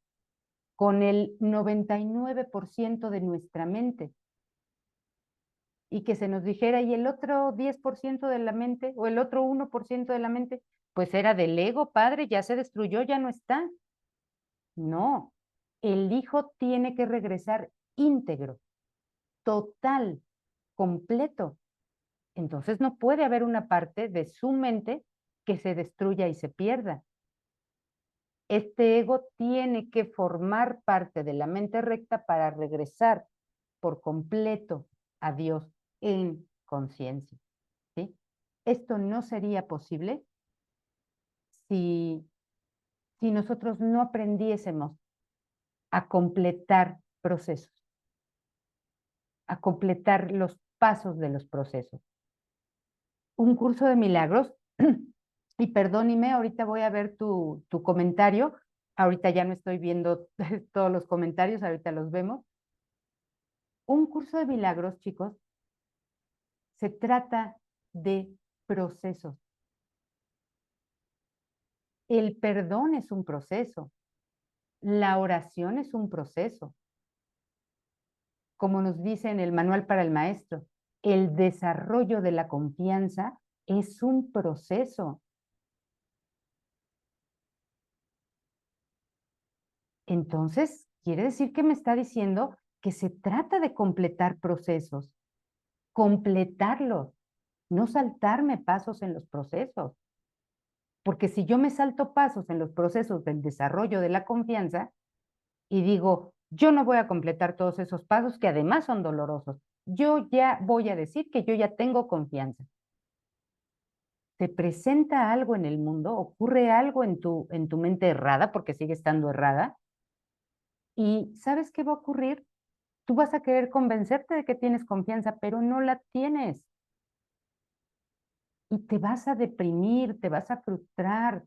con el 99% de nuestra mente. Y que se nos dijera, y el otro 10% de la mente, o el otro 1% de la mente, pues era del ego, padre, ya se destruyó, ya no está. No, el hijo tiene que regresar íntegro, total, completo. Entonces no puede haber una parte de su mente que se destruya y se pierda. Este ego tiene que formar parte de la mente recta para regresar por completo a Dios en conciencia, ¿sí? Esto no sería posible si nosotros no aprendiésemos a completar procesos, a completar los pasos de los procesos. Un curso de milagros, y perdóneme, ahorita voy a ver tu comentario, ahorita ya no estoy viendo todos los comentarios, ahorita los vemos. Un curso de milagros, chicos, se trata de procesos. El perdón es un proceso. La oración es un proceso. Como nos dice en el manual para el maestro, el desarrollo de la confianza es un proceso. Entonces, quiere decir que me está diciendo que se trata de completar procesos, completarlos, no saltarme pasos en los procesos. Porque si yo me salto pasos en los procesos del desarrollo de la confianza y digo, yo no voy a completar todos esos pasos que además son dolorosos, yo ya voy a decir que yo ya tengo confianza. Se presenta algo en el mundo, ocurre algo en tu mente errada, porque sigue estando errada, y ¿sabes qué va a ocurrir? Tú vas a querer convencerte de que tienes confianza, pero no la tienes. Y te vas a deprimir, te vas a frustrar,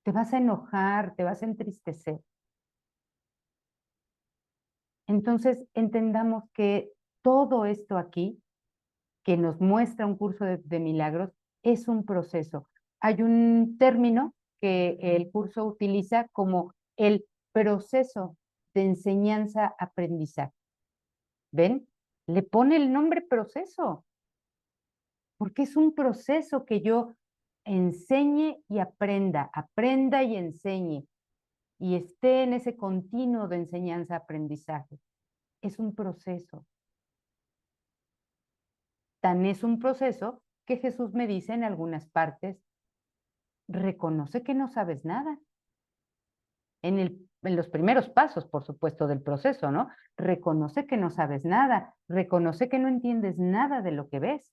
te vas a enojar, te vas a entristecer. Entonces, entendamos que todo esto aquí, que nos muestra un curso de milagros, es un proceso. Hay un término que el curso utiliza como el proceso de enseñanza-aprendizaje. ¿Ven? Le pone el nombre proceso, porque es un proceso que yo enseñe y aprenda, aprenda y enseñe, y esté en ese continuo de enseñanza-aprendizaje. Es un proceso. Tan es un proceso que Jesús me dice en algunas partes, reconoce que no sabes nada. En los primeros pasos, por supuesto, del proceso, ¿no? Reconoce que no sabes nada, reconoce que no entiendes nada de lo que ves.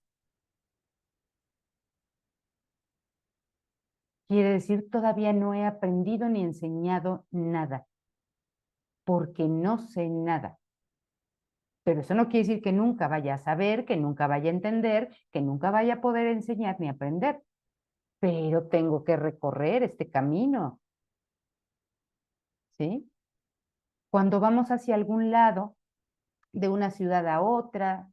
Quiere decir, todavía no he aprendido ni enseñado nada, porque no sé nada. Pero eso no quiere decir que nunca vaya a saber, que nunca vaya a entender, que nunca vaya a poder enseñar ni aprender. Pero tengo que recorrer este camino, ¿sí? Cuando vamos hacia algún lado, de una ciudad a otra,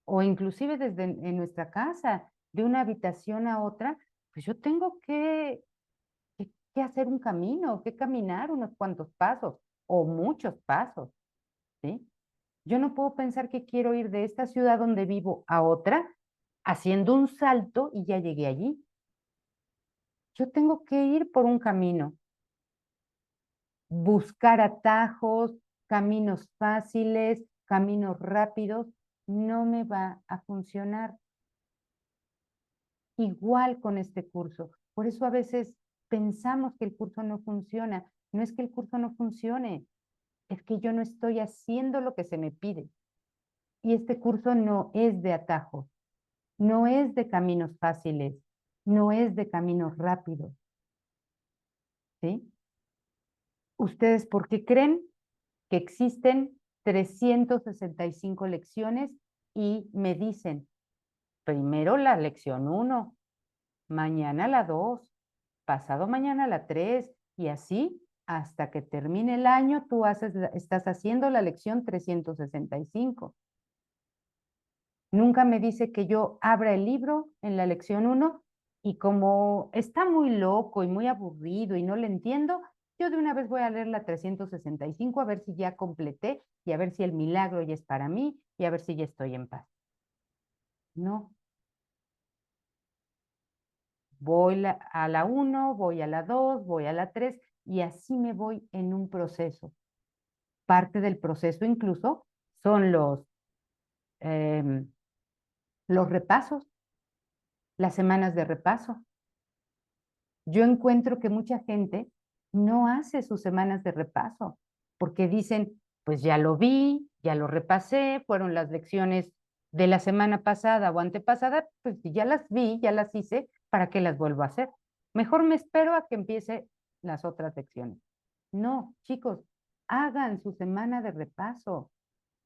o inclusive desde en nuestra casa, de una habitación a otra, pues yo tengo que hacer un camino, que caminar unos cuantos pasos, o muchos pasos, ¿sí? Yo no puedo pensar que quiero ir de esta ciudad donde vivo a otra, haciendo un salto y ya llegué allí. Yo tengo que ir por un camino, buscar atajos, caminos fáciles, caminos rápidos, no me va a funcionar. Igual con este curso. Por eso a veces pensamos que el curso no funciona. No es que el curso no funcione, es que yo no estoy haciendo lo que se me pide. Y este curso no es de atajos, no es de caminos fáciles, no es de caminos rápidos. ¿Sí? ¿Ustedes por qué creen que existen 365 lecciones y me dicen, primero la lección 1, mañana la 2, pasado mañana la 3, y así hasta que termine el año tú estás haciendo la lección 365? Nunca me dice que yo abra el libro en la lección 1 y como está muy loco y muy aburrido y no le entiendo, yo de una vez voy a leer la 365 a ver si ya completé y a ver si el milagro ya es para mí y a ver si ya estoy en paz. No. Voy a la 1, voy a la 2, voy a la 3 y así me voy en un proceso. Parte del proceso incluso son los repasos, las semanas de repaso. Yo encuentro que mucha gente no hace sus semanas de repaso, porque dicen, pues ya lo vi, ya lo repasé, fueron las lecciones de la semana pasada o antepasada, pues ya las vi, ya las hice, ¿para qué las vuelvo a hacer? Mejor me espero a que empiece las otras lecciones. No, chicos, hagan su semana de repaso.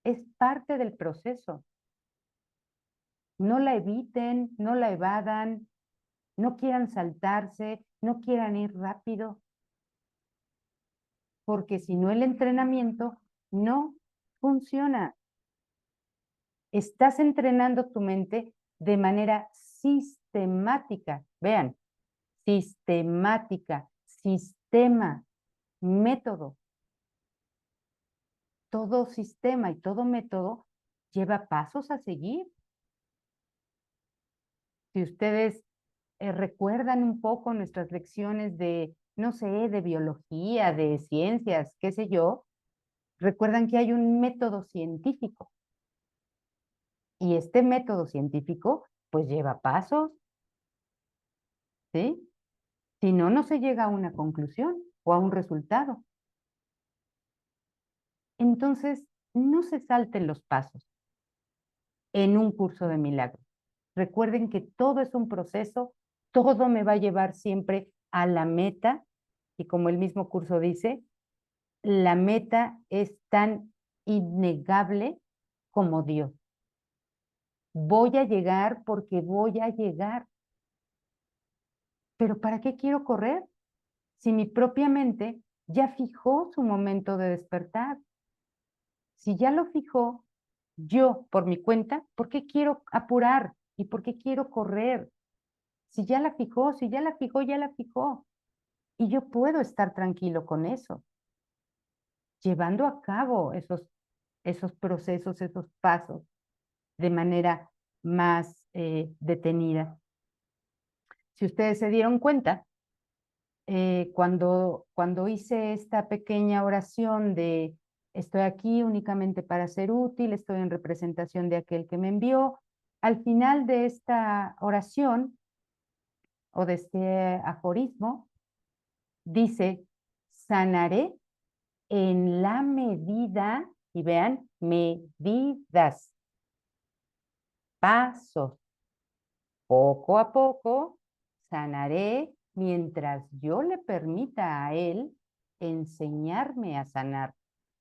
Es parte del proceso. No la eviten, no la evadan, no quieran saltarse, no quieran ir rápido, porque si no el entrenamiento no funciona. Estás entrenando tu mente de manera sistemática. Vean, sistemática, sistema, método. Todo sistema y todo método lleva pasos a seguir. Si ustedes recuerdan un poco nuestras lecciones de, no sé, de biología, de ciencias, qué sé yo, recuerdan que hay un método científico. Y este método científico, pues lleva pasos, ¿sí? Si no, no se llega a una conclusión o a un resultado. Entonces, no se salten los pasos en un curso de milagros. Recuerden que todo es un proceso, todo me va a llevar siempre a la meta, y como el mismo curso dice, la meta es tan innegable como Dios. Voy a llegar porque voy a llegar. Pero ¿para qué quiero correr? Si mi propia mente ya fijó su momento de despertar. Si ya lo fijó, yo por mi cuenta, ¿por qué quiero apurar? ¿Y por qué quiero correr? Si ya la fijó, si ya la fijó, ya la fijó. Y yo puedo estar tranquilo con eso, llevando a cabo esos procesos, esos pasos de manera más detenida. Si ustedes se dieron cuenta, cuando hice esta pequeña oración de estoy aquí únicamente para ser útil, estoy en representación de aquel que me envió, al final de esta oración o de este aforismo, dice, sanaré en la medida, y vean, medidas, pasos, poco a poco, sanaré mientras yo le permita a él enseñarme a sanar.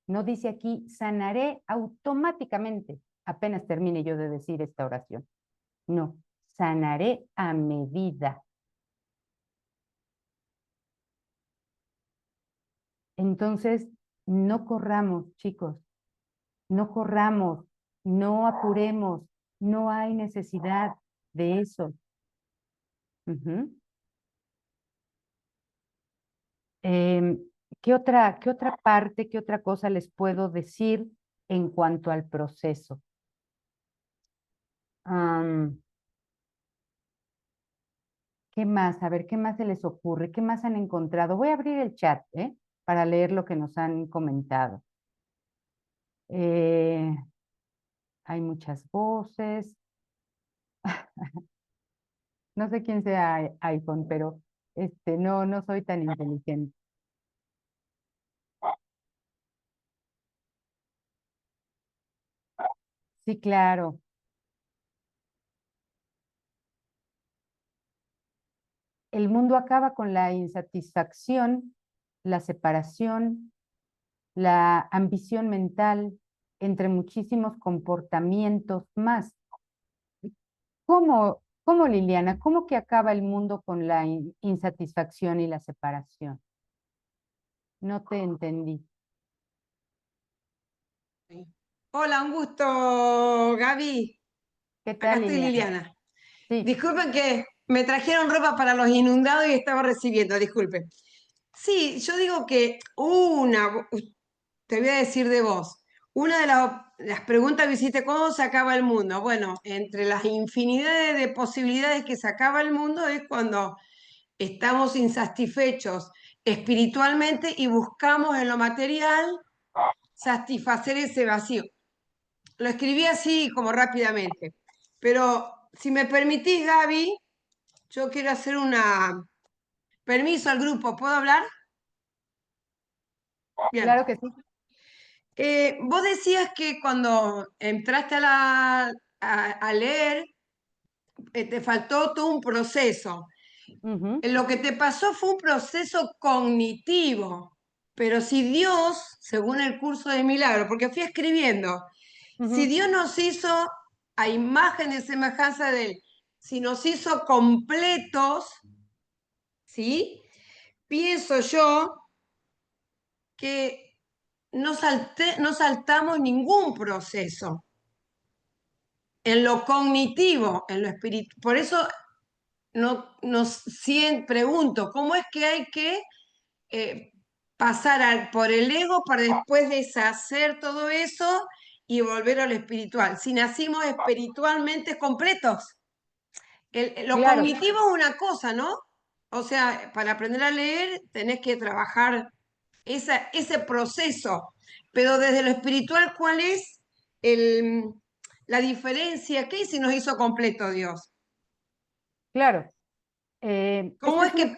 No dice aquí, sanaré automáticamente, apenas termine yo de decir esta oración. No, sanaré a medida. Entonces, no corramos, chicos, no corramos, no apuremos, no hay necesidad de eso. ¿Qué otra parte, qué otra cosa les puedo decir en cuanto al proceso? ¿Qué más? A ver, ¿qué más se les ocurre? ¿Qué más han encontrado? Voy a abrir el chat, para leer lo que nos han comentado. Hay muchas voces. No sé quién sea iPhone, pero no soy tan inteligente. Sí, claro. El mundo acaba con la insatisfacción, la separación, la ambición mental, entre muchísimos comportamientos más. ¿Cómo, Liliana? ¿Cómo que acaba el mundo con la insatisfacción y la separación? No te entendí. Hola, un gusto, Gaby. ¿Qué Acá tal, estoy, Liliana. Sí. Disculpen que me trajeron ropa para los inundados y estaba recibiendo, disculpen. Sí, yo digo que te voy a decir de vos, una de las preguntas que hiciste, ¿cómo se acaba el mundo? Bueno, entre las infinidades de posibilidades que se acaba el mundo es cuando estamos insatisfechos espiritualmente y buscamos en lo material satisfacer ese vacío. Lo escribí así como rápidamente, pero si me permitís, Gaby, yo quiero hacer Permiso al grupo, ¿puedo hablar? Bien. Claro que sí. Vos decías que cuando entraste a leer, te faltó todo un proceso. Ujú, Lo que te pasó fue un proceso cognitivo, pero si Dios, según el curso de milagro, porque fui escribiendo, si ujú. Dios nos hizo a imagen y semejanza de Él, si nos hizo completos, ¿sí? Pienso yo que no saltamos ningún proceso en lo cognitivo, en lo espiritual. Por eso pregunto, ¿cómo es que hay que eh, pasar por el ego para después deshacer todo eso y volver a lo espiritual? Si nacimos espiritualmente completos. Lo Claro, cognitivo es una cosa, ¿no? O sea, para aprender a leer tenés que trabajar ese proceso, pero desde lo espiritual, ¿cuál es el, la diferencia? ¿Qué si nos hizo completo Dios? claro. ¿Cómo es que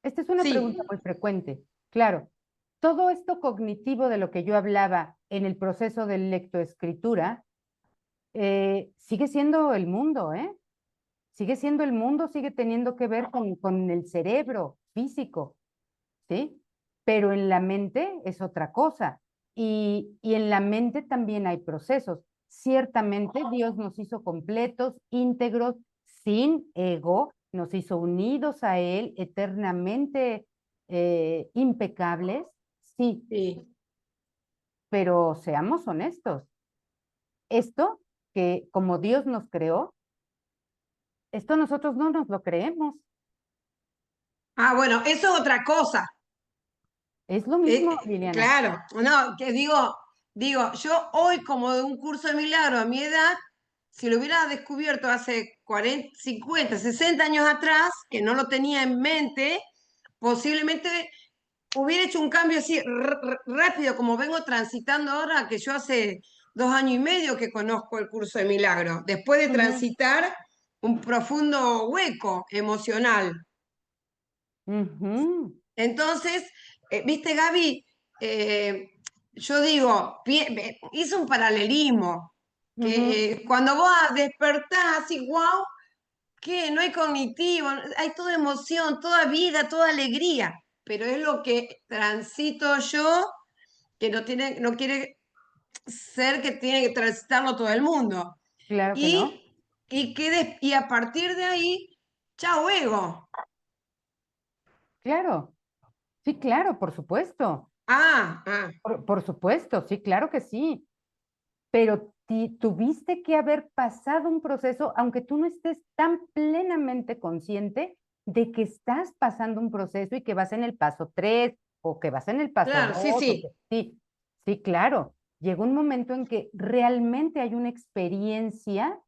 Esta es una sí? pregunta muy frecuente. Claro, todo esto cognitivo de lo que yo hablaba en el proceso de lectoescritura sigue siendo el mundo, ¿eh? Sigue siendo el mundo, sigue teniendo que ver con el cerebro físico, ¿sí? Pero en la mente es otra cosa. Y en la mente también hay procesos. Ciertamente Dios nos hizo completos, íntegros, sin ego, nos hizo unidos a Él, eternamente impecables, sí, Sí. pero seamos honestos. Esto que como Dios nos creó, esto nosotros no nos lo creemos. Ah, bueno, eso es otra cosa. Es lo mismo, Eh, Liliana. claro, no, que digo, yo hoy como de un curso de milagro a mi edad, si lo hubiera descubierto hace 40, 50, 60 años atrás, que no lo tenía en mente, posiblemente hubiera hecho un cambio así rápido, como vengo transitando ahora, que yo hace 2 años y medio que conozco el curso de milagro, después de Ujú, transitar un profundo hueco emocional. ujú, Entonces, viste, Gaby, eh, yo digo, hice un paralelismo, ujú. que cuando vos despertás así, wow, que no hay cognitivo, hay toda emoción, toda vida, toda alegría, pero es lo que transito yo, que no quiere ser que tiene que transitarlo todo el mundo. Claro que no. Y a partir de ahí, chao ego. Claro, sí, claro, por supuesto. Ah. Por supuesto, sí, claro que sí. Pero tuviste que haber pasado un proceso, aunque tú no estés tan plenamente consciente de que estás pasando un proceso y que vas en el paso 3 o que vas en el paso Claro, 2 sí, o sí. que sí, sí, claro. Llegó un momento en que realmente hay una experiencia,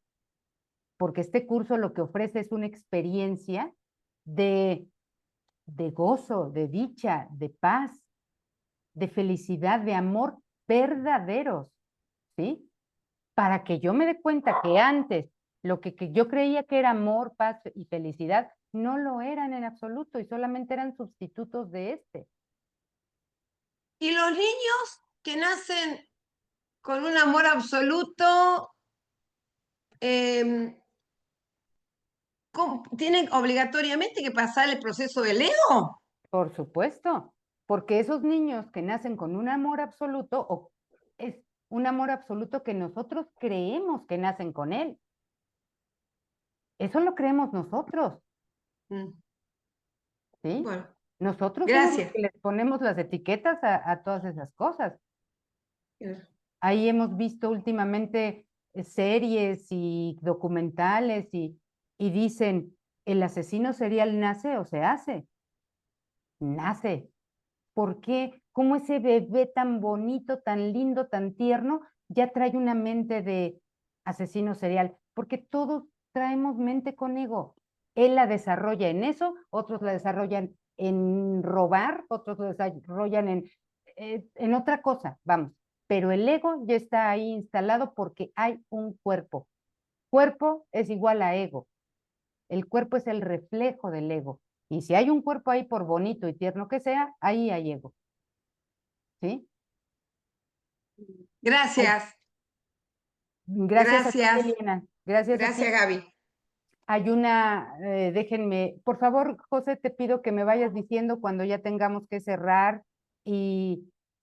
porque este curso lo que ofrece es una experiencia de, de gozo, de dicha, de paz, de felicidad, de amor verdaderos, ¿sí? Para que yo me dé cuenta que antes lo que yo creía que era amor, paz y felicidad, no lo eran en absoluto y solamente eran sustitutos de este. Y los niños que nacen con un amor absoluto, eh, ¿tienen obligatoriamente que pasar el proceso del ego? Por supuesto, porque esos niños que nacen con un amor absoluto, o es un amor absoluto que nosotros creemos que nacen con él. Eso lo creemos nosotros, Mm, ¿sí? Bueno, Nosotros somos los gracias. que les ponemos las etiquetas a todas esas cosas. Ahí hemos visto últimamente series y documentales y dicen, ¿el asesino serial nace o se hace? Nace. ¿Por qué? ¿Cómo ese bebé tan bonito, tan lindo, tan tierno, ya trae una mente de asesino serial? Porque todos traemos mente con ego. Él la desarrolla en eso, otros la desarrollan en robar, otros la desarrollan en otra cosa, vamos. Pero el ego ya está ahí instalado porque hay un cuerpo. Cuerpo es igual a ego. El cuerpo es el reflejo del ego. Y si hay un cuerpo ahí, por bonito y tierno que sea, ahí hay ego. ¿Sí? Gracias. Gracias a ti, Gracias. Liliana. Gracias a ti. Gracias, Gaby. Hay una, déjenme, por favor, José, te pido que me vayas diciendo cuando ya tengamos que cerrar e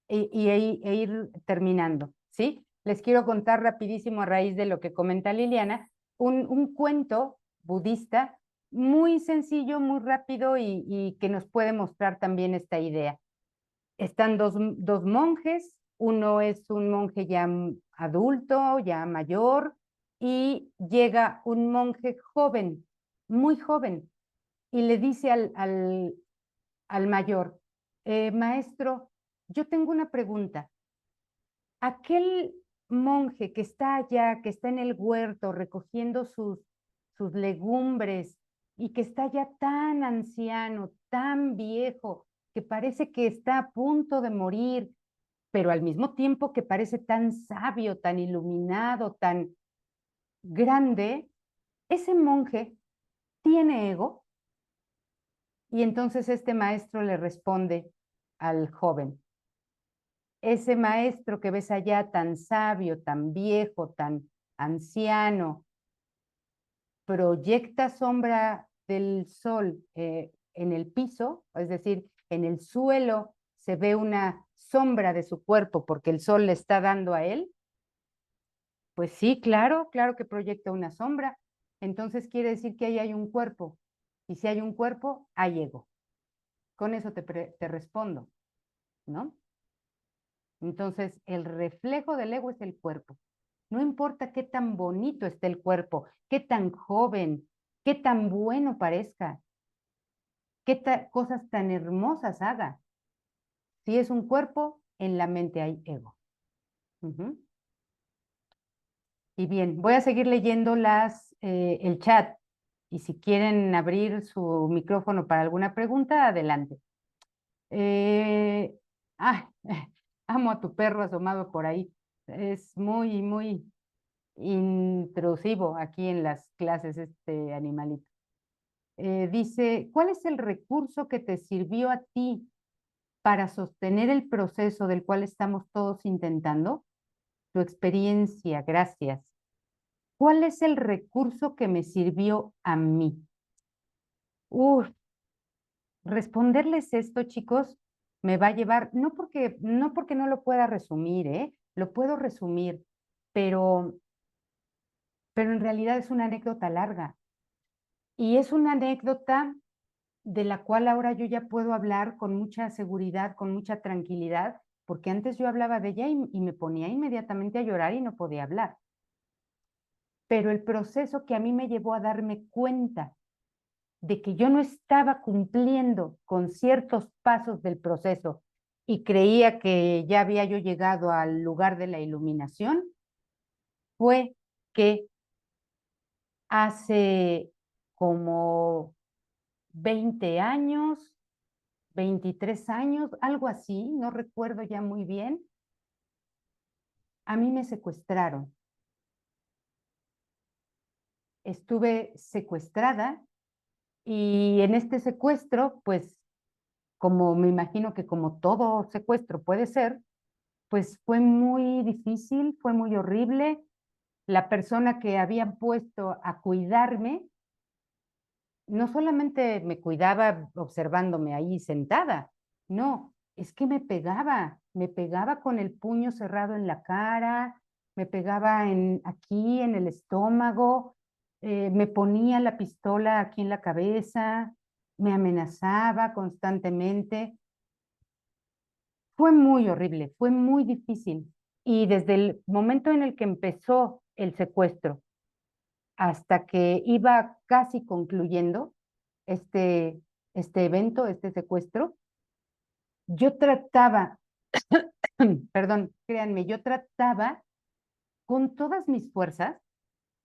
ir terminando, ¿sí? Les quiero contar rapidísimo a raíz de lo que comenta Liliana, un cuento budista muy sencillo, muy rápido y que nos puede mostrar también esta idea. Están dos monjes, uno es un monje ya adulto, ya mayor, y llega un monje joven, muy joven, y le dice al mayor, maestro, yo tengo una pregunta. Aquel monje que está allá, que está en el huerto recogiendo sus legumbres y que está ya tan anciano, tan viejo, que parece que está a punto de morir, pero al mismo tiempo que parece tan sabio, tan iluminado, tan grande, ese monje tiene ego. Y entonces este maestro le responde al joven, ese maestro que ves allá tan sabio, tan viejo, tan anciano, proyecta sombra del sol en el piso, es decir, en el suelo se ve una sombra de su cuerpo porque el sol le está dando a él. Pues sí, claro, claro que proyecta una sombra. Entonces quiere decir que ahí hay un cuerpo. Y si hay un cuerpo, hay ego. Con eso te respondo, ¿no? Entonces, el reflejo del ego es el cuerpo. No importa qué tan bonito esté el cuerpo, qué tan joven, qué tan bueno parezca, qué cosas tan hermosas haga. Si es un cuerpo, en la mente hay ego. Y bien, voy a seguir leyendo el chat. Y si quieren abrir su micrófono para alguna pregunta, adelante. Amo a tu perro asomado por ahí. Es muy, muy intrusivo aquí en las clases este animalito. Dice, ¿cuál es el recurso que te sirvió a ti para sostener el proceso del cual estamos todos intentando? Tu experiencia, gracias. ¿Cuál es el recurso que me sirvió a mí? Responderles esto, chicos, me va a llevar, no porque no lo pueda resumir, lo puedo resumir, pero en realidad es una anécdota larga. Y es una anécdota de la cual ahora yo ya puedo hablar con mucha seguridad, con mucha tranquilidad, porque antes yo hablaba de ella y me ponía inmediatamente a llorar y no podía hablar. Pero el proceso que a mí me llevó a darme cuenta de que yo no estaba cumpliendo con ciertos pasos del proceso y creía que ya había yo llegado al lugar de la iluminación, fue que hace como 20 años, 23 años, algo así, no recuerdo ya muy bien, a mí me secuestraron. Estuve secuestrada y en este secuestro, pues, como me imagino que como todo secuestro puede ser, pues fue muy difícil, fue muy horrible. La persona que habían puesto a cuidarme, no solamente me cuidaba observándome ahí sentada, no, es que me pegaba con el puño cerrado en la cara, me pegaba aquí en el estómago, me ponía la pistola aquí en la cabeza, me amenazaba constantemente. Fue muy horrible, fue muy difícil. Y desde el momento en el que empezó el secuestro hasta que iba casi concluyendo este evento, este secuestro, yo trataba, perdón, créanme, yo trataba con todas mis fuerzas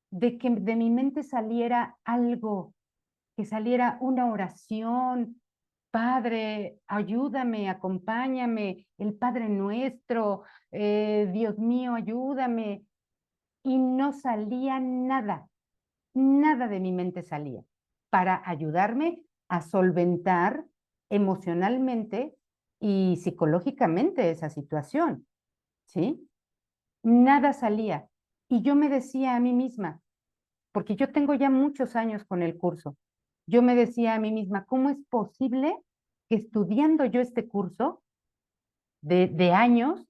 de que de mi mente saliera algo, que saliera una oración. Padre, ayúdame, acompáñame, el Padre Nuestro, Dios mío, ayúdame. Y no salía nada, nada de mi mente salía para ayudarme a solventar emocionalmente y psicológicamente esa situación, ¿sí? Nada salía. Y yo me decía a mí misma, porque yo tengo ya muchos años con el curso, yo me decía a mí misma, ¿cómo es posible que estudiando yo este curso de años,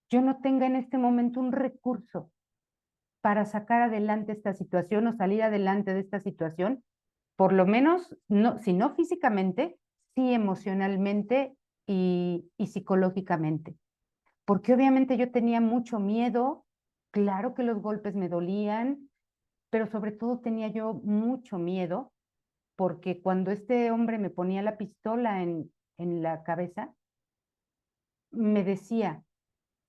yo no tenga en este momento un recurso para sacar adelante esta situación o salir adelante de esta situación? Por lo menos, no, si no físicamente, sí emocionalmente y psicológicamente. Porque obviamente yo tenía mucho miedo, claro que los golpes me dolían, pero sobre todo tenía yo mucho miedo porque cuando este hombre me ponía la pistola en la cabeza, me decía,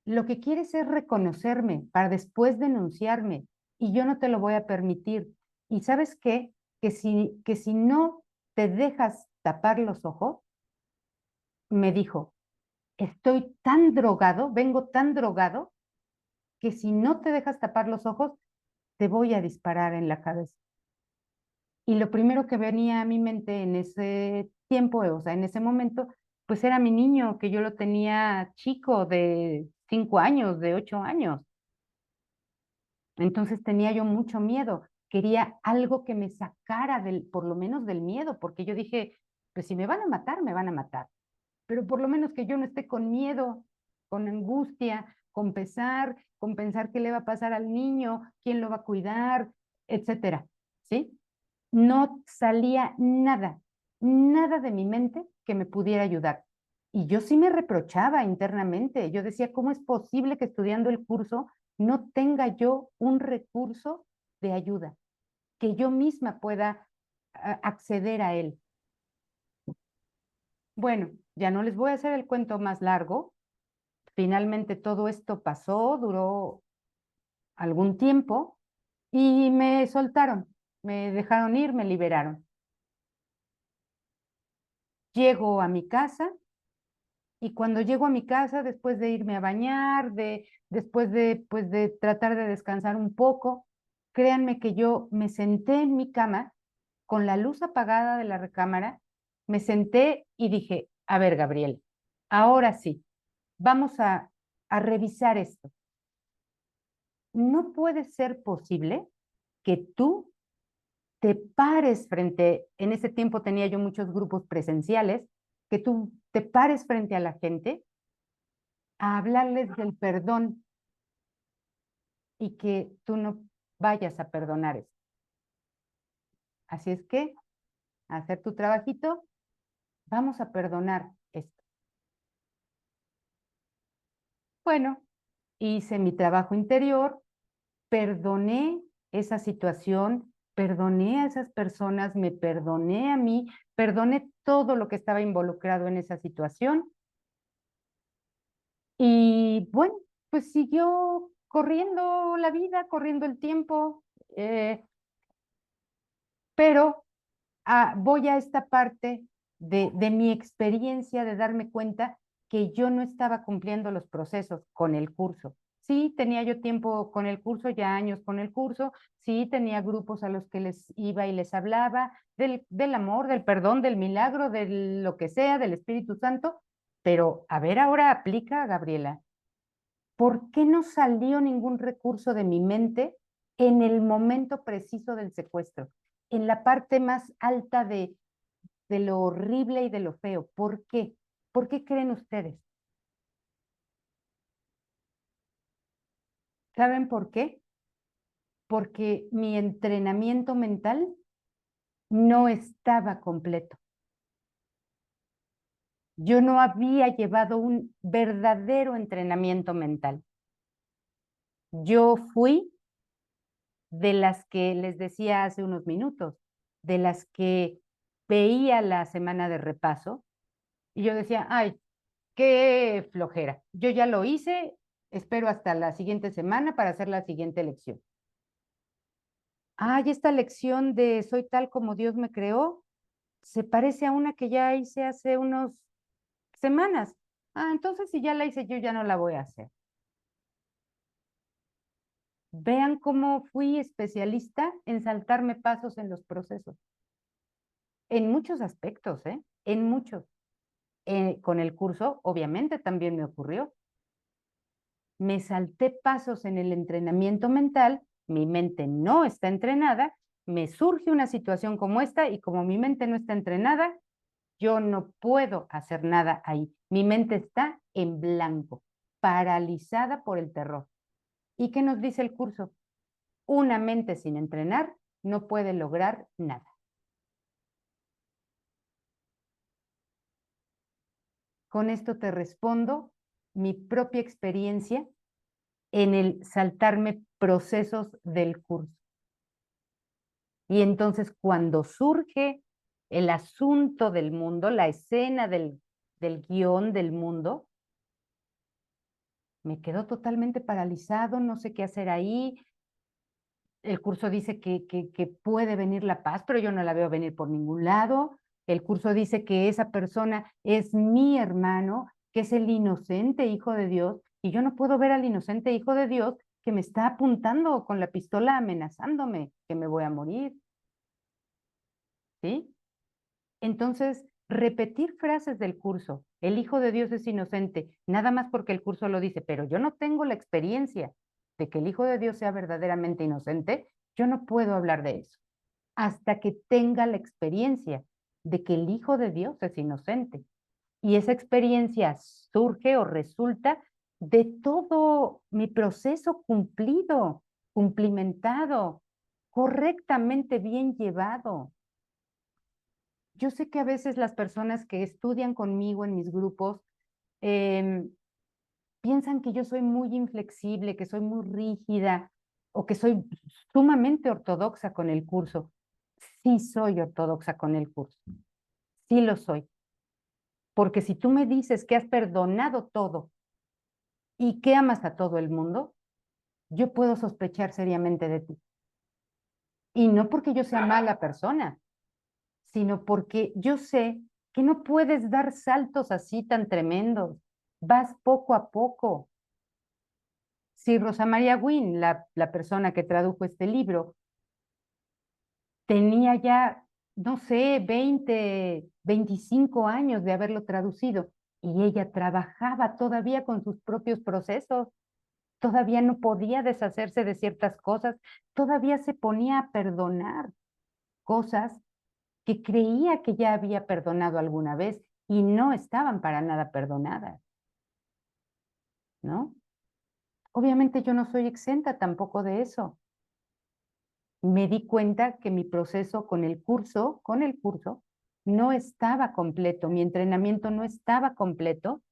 lo que quieres es reconocerme para después denunciarme y yo no te lo voy a permitir. ¿Y sabes qué? Que si no te dejas tapar los ojos, me dijo, estoy tan drogado, vengo tan drogado, que si no te dejas tapar los ojos, te voy a disparar en la cabeza. Y lo primero que venía a mi mente en ese tiempo, o sea, en ese momento, pues era mi niño, que yo lo tenía chico, de 5 años, de 8 años. Entonces tenía yo mucho miedo. Quería algo que me sacara por lo menos del miedo, porque yo dije, pues si me van a matar, me van a matar. Pero por lo menos que yo no esté con miedo, con angustia, con pensar qué le va a pasar al niño, quién lo va a cuidar, etcétera, ¿sí? No salía nada, nada de mi mente que me pudiera ayudar. Y yo sí me reprochaba internamente. Yo decía, ¿cómo es posible que estudiando el curso no tenga yo un recurso de ayuda, que yo misma pueda acceder a él? Bueno, ya no les voy a hacer el cuento más largo. Finalmente todo esto pasó, duró algún tiempo y me soltaron, me dejaron ir, me liberaron. Llego a mi casa y cuando llego a mi casa, después de irme a bañar, después de, pues, de tratar de descansar un poco, créanme que yo me senté en mi cama con la luz apagada de la recámara, me senté y dije, a ver, Gabriel, ahora sí, vamos a revisar esto. No puede ser posible que tú te pares en ese tiempo tenía yo muchos grupos presenciales, que tú te pares frente a la gente a hablarles del perdón y que tú no vayas a perdonar eso. Así es que, a hacer tu trabajito, vamos a perdonar esto. Bueno, hice mi trabajo interior, perdoné esa situación, perdoné a esas personas, me perdoné a mí, perdoné todo lo que estaba involucrado en esa situación. Y bueno, pues siguió corriendo la vida, corriendo el tiempo, pero voy a esta parte de mi experiencia de darme cuenta que yo no estaba cumpliendo los procesos con el curso. Sí, tenía yo tiempo con el curso, ya años con el curso, sí, tenía grupos a los que les iba y les hablaba del amor, del perdón, del milagro, de lo que sea, del Espíritu Santo, pero a ver, ahora aplica, Gabriela. ¿Por qué no salió ningún recurso de mi mente en el momento preciso del secuestro? En la parte más alta de lo horrible y de lo feo. ¿Por qué? ¿Por qué creen ustedes? ¿Saben por qué? Porque mi entrenamiento mental no estaba completo. Yo no había llevado un verdadero entrenamiento mental. Yo fui de las que les decía hace unos minutos, de las que veía la semana de repaso y yo decía, ay, qué flojera. Yo ya lo hice, espero hasta la siguiente semana para hacer la siguiente lección. Ay, esta lección de soy tal como Dios me creó, se parece a una que ya hice hace unas semanas. Ah, entonces si ya la hice yo, ya no la voy a hacer. Vean cómo fui especialista en saltarme pasos en los procesos. en muchos aspectos, en muchos. Con el curso, obviamente, también me ocurrió. Me salté pasos en el entrenamiento mental, mi mente no está entrenada, me surge una situación como esta y como mi mente no está entrenada, yo no puedo hacer nada ahí. Mi mente está en blanco, paralizada por el terror. ¿Y qué nos dice el curso? Una mente sin entrenar no puede lograr nada. Con esto te respondo mi propia experiencia en el saltarme procesos del curso. Y entonces cuando surge el asunto del mundo, la escena del guión del mundo, me quedo totalmente paralizado, no sé qué hacer ahí. El curso dice que puede venir la paz, pero yo no la veo venir por ningún lado. El curso dice que esa persona es mi hermano, que es el inocente hijo de Dios, y yo no puedo ver al inocente hijo de Dios que me está apuntando con la pistola amenazándome que me voy a morir. ¿Sí? Entonces, repetir frases del curso, el hijo de Dios es inocente, nada más porque el curso lo dice, pero yo no tengo la experiencia de que el hijo de Dios sea verdaderamente inocente, yo no puedo hablar de eso hasta que tenga la experiencia de que el hijo de Dios es inocente. Y esa experiencia surge o resulta de todo mi proceso cumplido, cumplimentado, correctamente bien llevado. Yo sé que a veces las personas que estudian conmigo en mis grupos piensan que yo soy muy inflexible, que soy muy rígida o que soy sumamente ortodoxa con el curso. Sí soy ortodoxa con el curso, sí lo soy. Porque si tú me dices que has perdonado todo y que amas a todo el mundo, yo puedo sospechar seriamente de ti. Y no porque yo sea mala persona, sino porque yo sé que no puedes dar saltos así tan tremendos. Vas poco a poco. Si Rosa María Wynn, la persona que tradujo este libro, tenía ya, no sé, 20, 25 años de haberlo traducido y ella trabajaba todavía con sus propios procesos, todavía no podía deshacerse de ciertas cosas, todavía se ponía a perdonar cosas que creía que ya había perdonado alguna vez y no estaban para nada perdonadas, ¿no? Obviamente yo no soy exenta tampoco de eso. Me di cuenta que mi proceso con el curso, no estaba completo, mi entrenamiento no estaba completo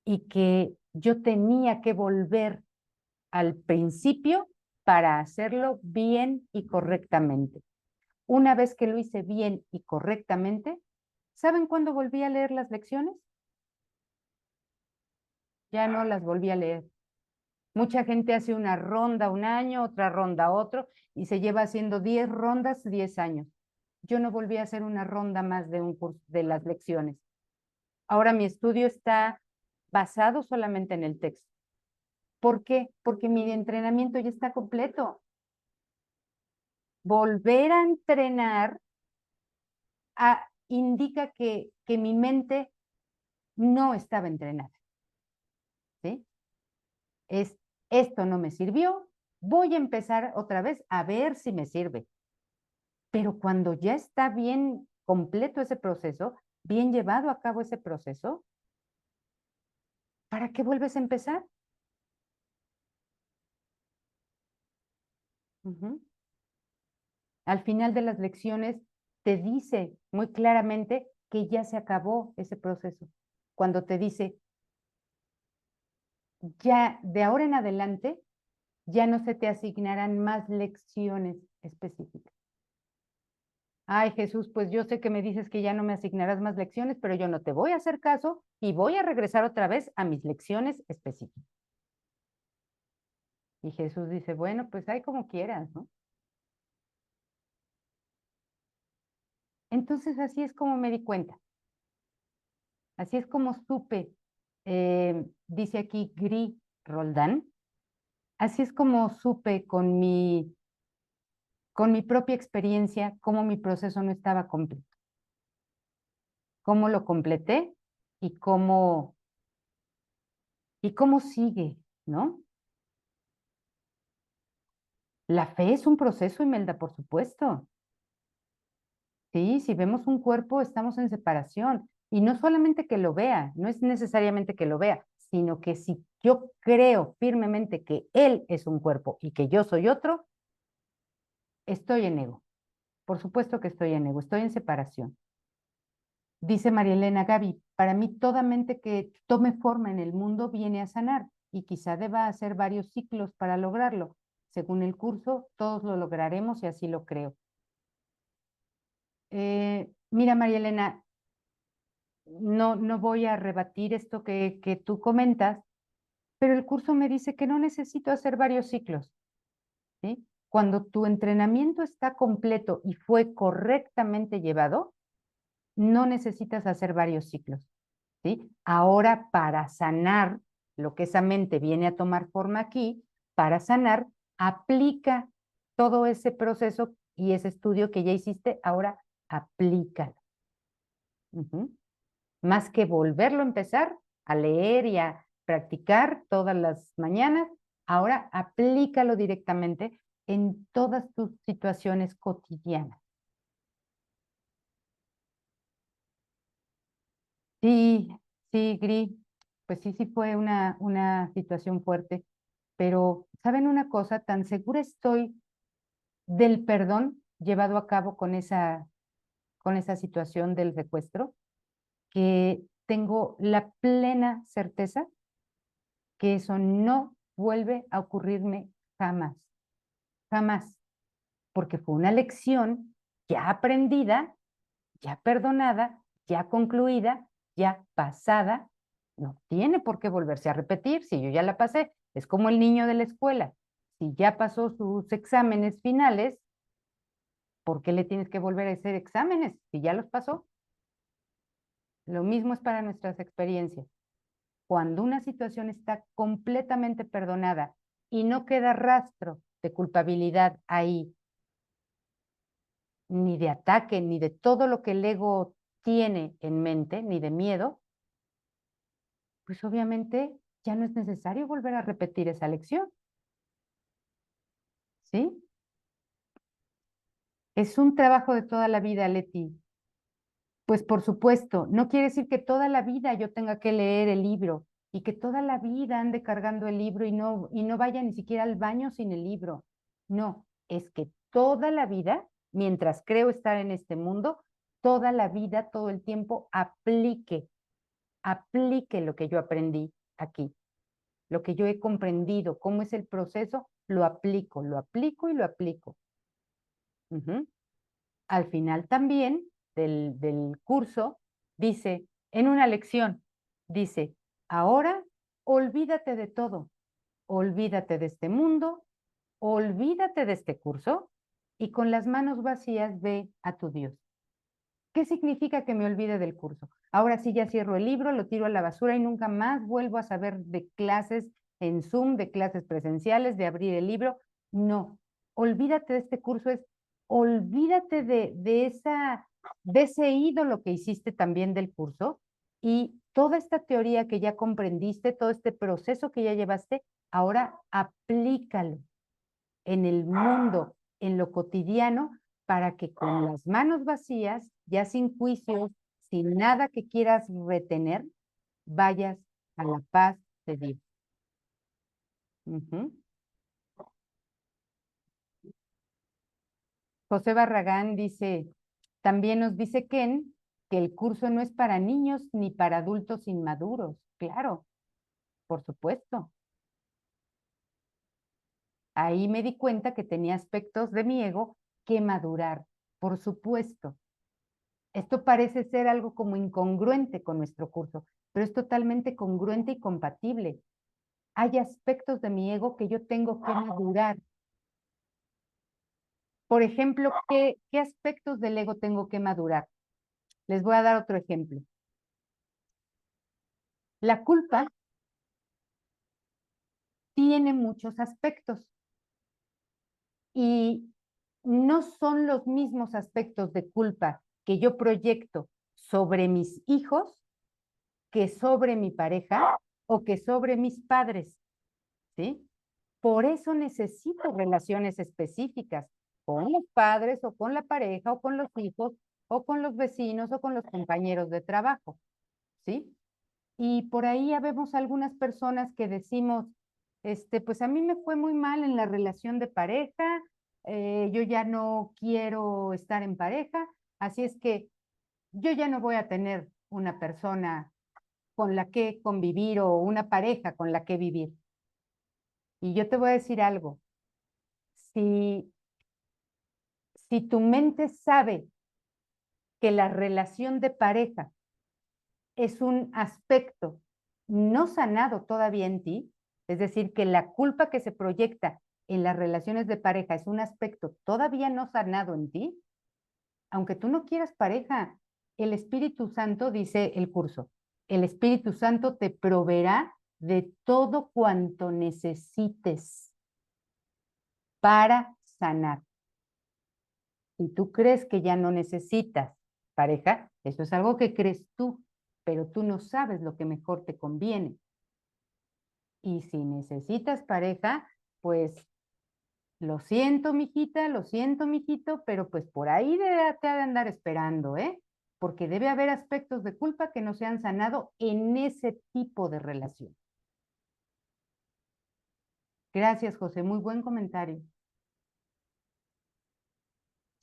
y que yo tenía que volver al principio para hacerlo bien y correctamente. Una vez que lo hice bien y correctamente, ¿saben cuándo volví a leer las lecciones? Ya no las volví a leer. Mucha gente hace una ronda un año, otra ronda otro, y se lleva haciendo 10 rondas, 10 años. Yo no volví a hacer una ronda más de un curso de las lecciones. Ahora mi estudio está basado solamente en el texto. ¿Por qué? Porque mi entrenamiento ya está completo. Volver a entrenar indica que mi mente no estaba entrenada. ¿Sí? Esto no me sirvió, voy a empezar otra vez a ver si me sirve. Pero cuando ya está bien completo ese proceso, bien llevado a cabo ese proceso, ¿para qué vuelves a empezar? Al final de las lecciones te dice muy claramente que ya se acabó ese proceso. Cuando te dice, ya de ahora en adelante, ya no se te asignarán más lecciones específicas. Ay, Jesús, pues yo sé que me dices que ya no me asignarás más lecciones, pero yo no te voy a hacer caso y voy a regresar otra vez a mis lecciones específicas. Y Jesús dice, bueno, pues hay como quieras, ¿no? Entonces así es como me di cuenta. Así es como supe, dice aquí Gris Roldán, así es como supe con mi propia experiencia cómo mi proceso no estaba completo. cómo lo completé y cómo sigue, ¿no? La fe es un proceso, Imelda, por supuesto. Sí, si vemos un cuerpo, estamos en separación. Y no solamente que lo vea, no es necesariamente que lo vea, sino que si yo creo firmemente que él es un cuerpo y que yo soy otro, estoy en ego. Por supuesto que estoy en ego, estoy en separación. Dice María Elena: Gaby, para mí toda mente que tome forma en el mundo viene a sanar y quizá deba hacer varios ciclos para lograrlo. Según el curso, todos lo lograremos y así lo creo. Mira, María Elena, no voy a rebatir esto que tú comentas, pero el curso me dice que no necesito hacer varios ciclos, ¿sí? Cuando tu entrenamiento está completo y fue correctamente llevado, no necesitas hacer varios ciclos, ¿sí? Ahora, para sanar lo que esa mente viene a tomar forma aquí, para sanar, aplica todo ese proceso y ese estudio que ya hiciste, ahora aplícalo. Más que volverlo a empezar a leer y a practicar todas las mañanas, ahora aplícalo directamente en todas tus situaciones cotidianas. Sí, sí, Gris, pues sí fue una situación fuerte, pero ¿saben una cosa? Tan segura estoy del perdón llevado a cabo con esa situación del secuestro, que tengo la plena certeza que eso no vuelve a ocurrirme jamás, jamás, porque fue una lección ya aprendida, ya perdonada, ya concluida, ya pasada, no tiene por qué volverse a repetir si yo ya la pasé. Es como el niño de la escuela, si ya pasó sus exámenes finales, ¿por qué le tienes que volver a hacer exámenes si ya los pasó? Lo mismo es para nuestras experiencias. Cuando una situación está completamente perdonada y no queda rastro de culpabilidad ahí, ni de ataque, ni de todo lo que el ego tiene en mente, ni de miedo, pues obviamente ya no es necesario volver a repetir esa lección. ¿Sí? Es un trabajo de toda la vida, Leti. Pues por supuesto, no quiere decir que toda la vida yo tenga que leer el libro y que toda la vida ande cargando el libro y no vaya ni siquiera al baño sin el libro. No, es que toda la vida, mientras creo estar en este mundo, toda la vida, todo el tiempo, aplique lo que yo aprendí aquí, lo que yo he comprendido, cómo es el proceso, lo aplico y lo aplico. Al final también del curso, dice, en una lección, dice: ahora olvídate de todo, olvídate de este mundo, olvídate de este curso y con las manos vacías ve a tu Dios. ¿Qué significa que me olvide del curso? Ahora sí ya cierro el libro, lo tiro a la basura y nunca más vuelvo a saber de clases en Zoom, de clases presenciales, de abrir el libro. No, olvídate de este curso, es olvídate de ese ídolo que hiciste también del curso y toda esta teoría que ya comprendiste, todo este proceso que ya llevaste, ahora aplícalo en el mundo, en lo cotidiano, para que con las manos vacías, ya sin juicios, sin nada que quieras retener, vayas a la paz de Dios. José Barragán dice, también nos dice Ken que el curso no es para niños ni para adultos inmaduros. Claro, por supuesto. Ahí me di cuenta que tenía aspectos de mi ego que madurar, por supuesto. Esto parece ser algo como incongruente con nuestro curso, pero es totalmente congruente y compatible. Hay aspectos de mi ego que yo tengo que madurar. Por ejemplo, ¿qué aspectos del ego tengo que madurar? Les voy a dar otro ejemplo. La culpa tiene muchos aspectos y no son los mismos aspectos de culpa que yo proyecto sobre mis hijos que sobre mi pareja o que sobre mis padres, ¿sí? Por eso necesito relaciones específicas con los padres o con la pareja o con los hijos o con los vecinos o con los compañeros de trabajo, ¿sí? Y por ahí ya vemos algunas personas que decimos, pues a mí me fue muy mal en la relación de pareja, yo ya no quiero estar en pareja, así es que yo ya no voy a tener una persona con la que convivir o una pareja con la que vivir. Y yo te voy a decir algo, si tu mente sabe que la relación de pareja es un aspecto no sanado todavía en ti, es decir, que la culpa que se proyecta en las relaciones de pareja es un aspecto todavía no sanado en ti, aunque tú no quieras pareja, el Espíritu Santo, dice el curso, el Espíritu Santo te proveerá de todo cuanto necesites para sanar. Si tú crees que ya no necesitas pareja, eso es algo que crees tú, pero tú no sabes lo que mejor te conviene. Y si necesitas pareja, pues lo siento, mijita, lo siento, mijito, pero pues por ahí te ha de andar esperando, ¿eh? Porque debe haber aspectos de culpa que no se han sanado en ese tipo de relación. Gracias, José, muy buen comentario.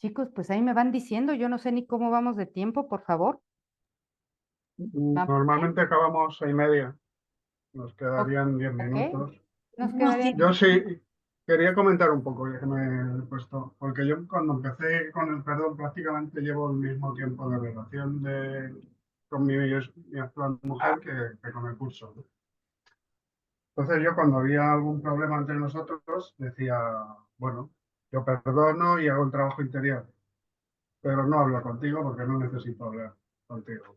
Chicos, pues ahí me van diciendo, yo no sé ni cómo vamos de tiempo, por favor. Normalmente acabamos 6:30. Nos quedarían 10 minutos. Nos quedarían... Yo sí quería comentar un poco, ya que me he puesto, porque yo cuando empecé con el perdón prácticamente llevo el mismo tiempo de relación con mi actual mujer que con el curso. Entonces yo cuando había algún problema entre nosotros decía, bueno, yo perdono y hago el trabajo interior, pero no hablo contigo porque no necesito hablar contigo.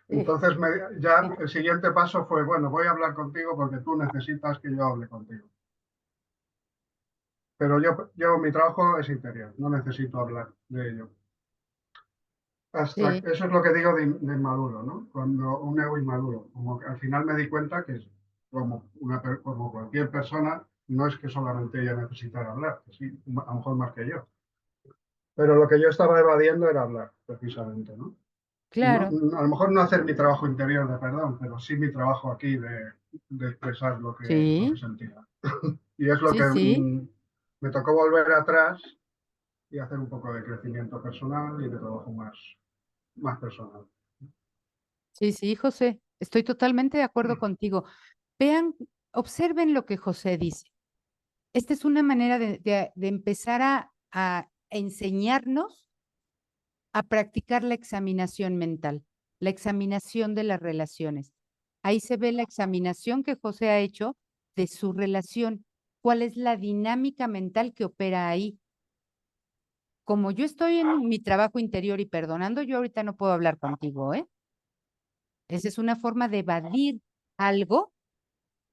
Entonces ya el siguiente paso fue, bueno, voy a hablar contigo porque tú necesitas que yo hable contigo. Pero mi trabajo es interior, no necesito hablar de ello. Eso es lo que digo de inmaduro, ¿no? Cuando un ego inmaduro, como que al final me di cuenta que como cualquier persona, no es que solamente ella necesitara hablar, que sí, a lo mejor más que yo. Pero lo que yo estaba evadiendo era hablar, precisamente, ¿no? Claro. A lo mejor no hacer mi trabajo interior de perdón, pero sí mi trabajo aquí de expresar lo que sentía. Y es lo que me tocó volver atrás y hacer un poco de crecimiento personal y de trabajo más personal. Sí, José, estoy totalmente de acuerdo contigo. Vean, observen lo que José dice. Esta es una manera de empezar a enseñarnos a practicar la examinación mental, la examinación de las relaciones. Ahí se ve la examinación que José ha hecho de su relación. ¿Cuál es la dinámica mental que opera ahí? Como yo estoy en mi trabajo interior y perdonando, yo ahorita no puedo hablar contigo, ¿eh? Esa es una forma de evadir algo,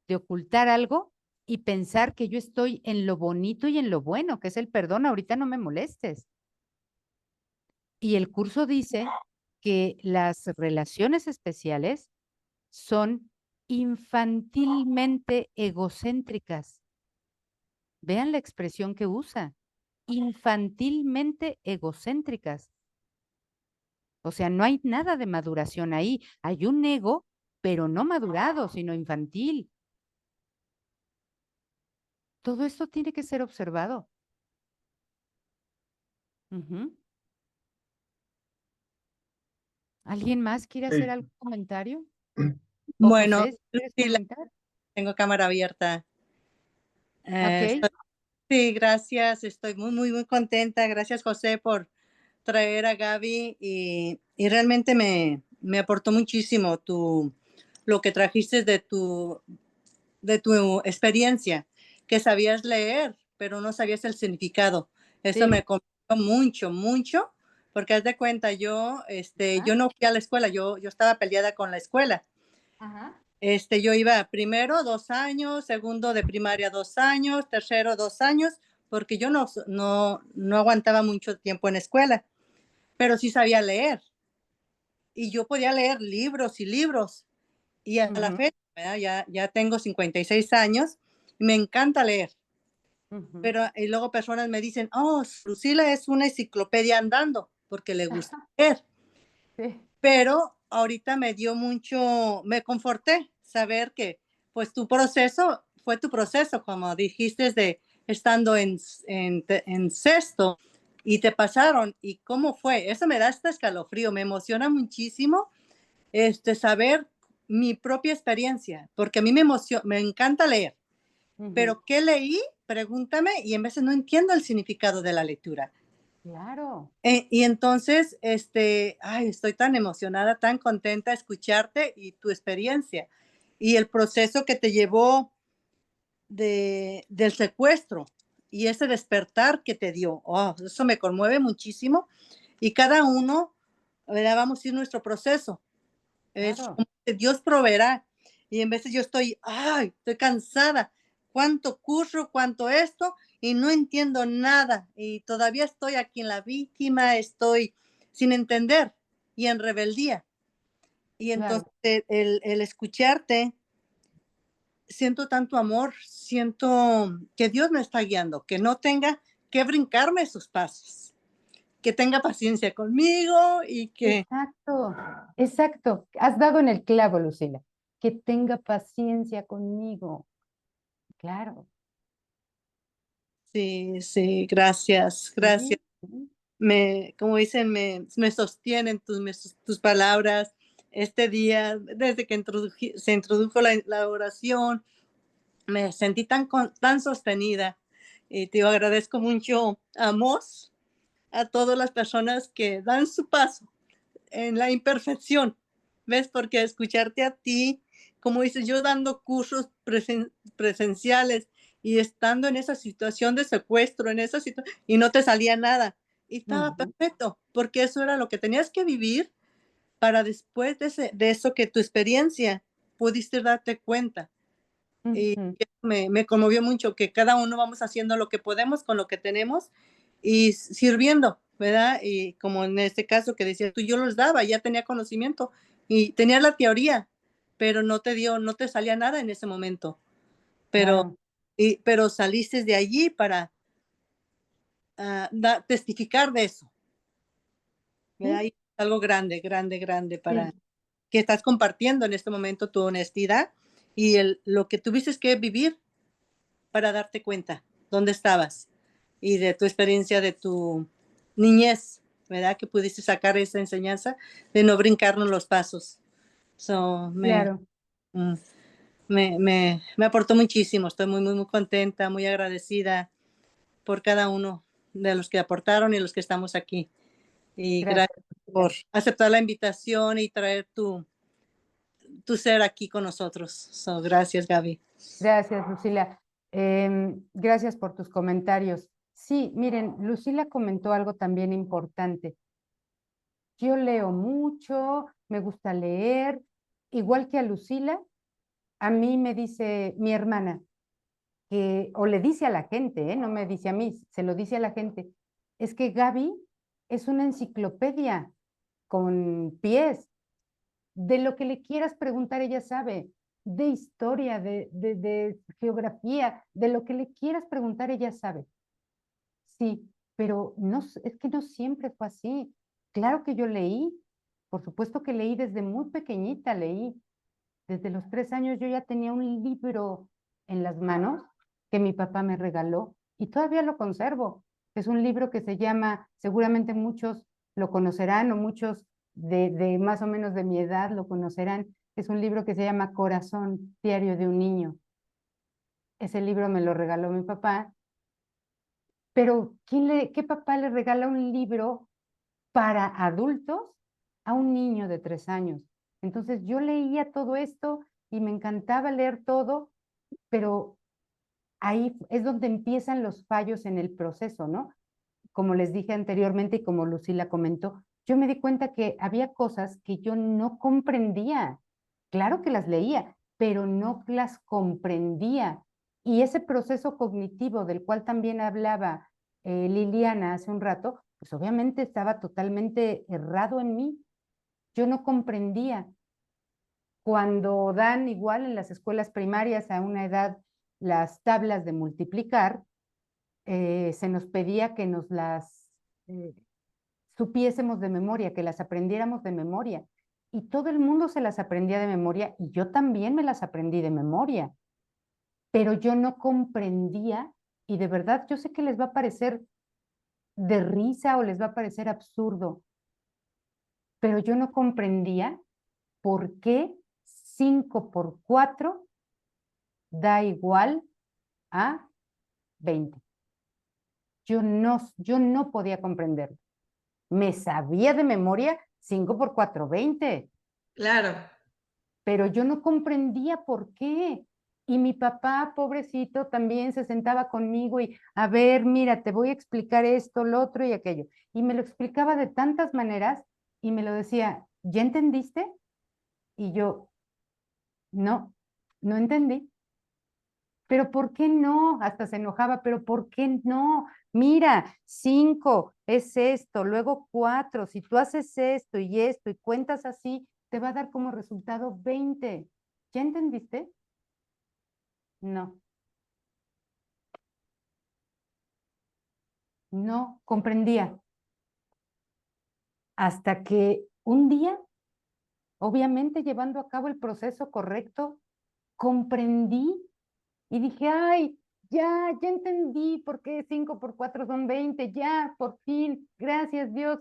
de ocultar algo y pensar que yo estoy en lo bonito y en lo bueno, que es el perdón, ahorita no me molestes. Y el curso dice que las relaciones especiales son infantilmente egocéntricas. Vean la expresión que usa, infantilmente egocéntricas. O sea, no hay nada de maduración ahí. Hay un ego, pero no madurado, sino infantil. Todo esto tiene que ser observado. ¿Alguien más quiere hacer algún comentario? Bueno, José, ¿quieres comentar? tengo cámara abierta. Ok. Sí, gracias. Estoy muy contenta. Gracias, José, por traer a Gaby y realmente me aportó muchísimo lo que trajiste de tu experiencia, que sabías leer, pero no sabías el significado. Eso me conmovió mucho, porque haz de cuenta, yo no fui a la escuela, yo estaba peleada con la escuela. Yo iba primero 2 años, segundo de primaria 2 años, tercero 2 años, porque yo no aguantaba mucho tiempo en escuela. pero sí sabía leer. Y yo podía leer libros y libros. Y a la fecha, ¿verdad? Ya tengo 56 años, y me encanta leer. Pero y luego personas me dicen, oh, Lucila es una enciclopedia andando, porque le gusta leer. Sí. Pero ahorita me dio mucho, me conforté saber que pues tu proceso fue tu proceso, como dijiste, de estando en sexto y te pasaron. ¿Y cómo fue? Eso me da este escalofrío, me emociona muchísimo saber mi propia experiencia, porque a mí me encanta leer. Pero ¿qué leí? Pregúntame, y en veces no entiendo el significado de la lectura. Claro. Y entonces, ay, estoy tan emocionada, tan contenta de escucharte y tu experiencia y el proceso que te llevó del secuestro y ese despertar que te dio. Oh, eso me conmueve muchísimo y cada uno, ¿verdad? Vamos a ir nuestro proceso. Claro. Dios proveerá. Y en veces yo estoy cansada. ¿Cuánto curso, cuánto esto? Y no entiendo nada. Y todavía estoy aquí en la víctima, estoy sin entender y en rebeldía. Y entonces claro. el escucharte, siento tanto amor, siento que Dios me está guiando, que no tenga que brincarme sus pasos, que tenga paciencia conmigo y que... Exacto, exacto. Has dado en el clavo, Lucila. Que tenga paciencia conmigo. Claro. Sí, sí, gracias, gracias. Sí. Como dicen, me sostienen tus palabras. Este día, desde que se introdujo la oración, me sentí tan sostenida. Y te agradezco mucho a Mos, a todas las personas que dan su paso en la imperfección. ¿Ves? Porque escucharte a ti, como dices, yo dando cursos presenciales y estando en esa situación de secuestro, y no te salía nada. Y estaba perfecto, porque eso era lo que tenías que vivir para después de eso que tu experiencia pudiste darte cuenta. Y me conmovió mucho que cada uno vamos haciendo lo que podemos con lo que tenemos y sirviendo, ¿verdad? Y como en este caso que decías tú, yo los daba, ya tenía conocimiento y tenía la teoría, pero no te salía nada en ese momento. Pero, claro. Pero saliste de allí para testificar de eso. ¿Verdad? Y algo grande, grande, grande para que estás compartiendo en este momento tu honestidad y lo que tuviste que vivir para darte cuenta dónde estabas y de tu experiencia de tu niñez, ¿verdad? Que pudiste sacar esa enseñanza de no brincarnos los pasos. Claro. Me aportó muchísimo. Estoy muy, muy, muy contenta, muy agradecida por cada uno de los que aportaron y los que estamos aquí. Y gracias por aceptar la invitación y traer tu ser aquí con nosotros. Gracias, Gaby. Gracias, Lucila. Gracias por tus comentarios. Sí, miren, Lucila comentó algo también importante. Yo leo mucho, me gusta leer, igual que a Lucila, a mí me dice mi hermana, o le dice a la gente, no me dice a mí, se lo dice a la gente, es que Gaby es una enciclopedia con pies. De lo que le quieras preguntar, ella sabe. De historia, de geografía, de lo que le quieras preguntar, ella sabe. Sí, pero no, es que no siempre fue así. Claro que yo leí, por supuesto que leí desde muy pequeñita, leí. Desde los 3 años yo ya tenía un libro en las manos que mi papá me regaló y todavía lo conservo. Es un libro que se llama, seguramente muchos lo conocerán o muchos de más o menos de mi edad lo conocerán. Es un libro que se llama Corazón, diario de un niño. Ese libro me lo regaló mi papá. Pero ¿qué papá le regala un libro para adultos a un niño de 3 años? Entonces yo leía todo esto y me encantaba leer todo, pero ahí es donde empiezan los fallos en el proceso, ¿no? Como les dije anteriormente y como Lucila comentó, yo me di cuenta que había cosas que yo no comprendía. Claro que las leía, pero no las comprendía. Y ese proceso cognitivo del cual también hablaba Liliana hace un rato, pues obviamente estaba totalmente errado en mí. Yo no comprendía. Cuando dan igual en las escuelas primarias a una edad las tablas de multiplicar, se nos pedía que nos las supiésemos de memoria, que las aprendiéramos de memoria. Y todo el mundo se las aprendía de memoria y yo también me las aprendí de memoria. Pero yo no comprendía, y de verdad yo sé que les va a parecer de risa o les va a parecer absurdo, pero yo no comprendía por qué 5 por 4 da igual a 20. Yo no podía comprenderlo. Me sabía de memoria 5 por 4, 20. Claro. Pero yo no comprendía por qué. Y mi papá, pobrecito, también se sentaba conmigo y, a ver, mira, te voy a explicar esto, lo otro y aquello. Y me lo explicaba de tantas maneras y me lo decía, ¿ya entendiste? Y yo, no, no entendí. ¿Pero por qué no? Hasta se enojaba, pero ¿por qué no? Mira, 5 es esto, luego 4, si tú haces esto y cuentas así, te va a dar como resultado 20. ¿Ya entendiste? No, no comprendía. Hasta que un día, obviamente llevando a cabo el proceso correcto, comprendí y dije, ay, ya entendí por qué 5 por 4 son 20, ya, por fin, gracias Dios.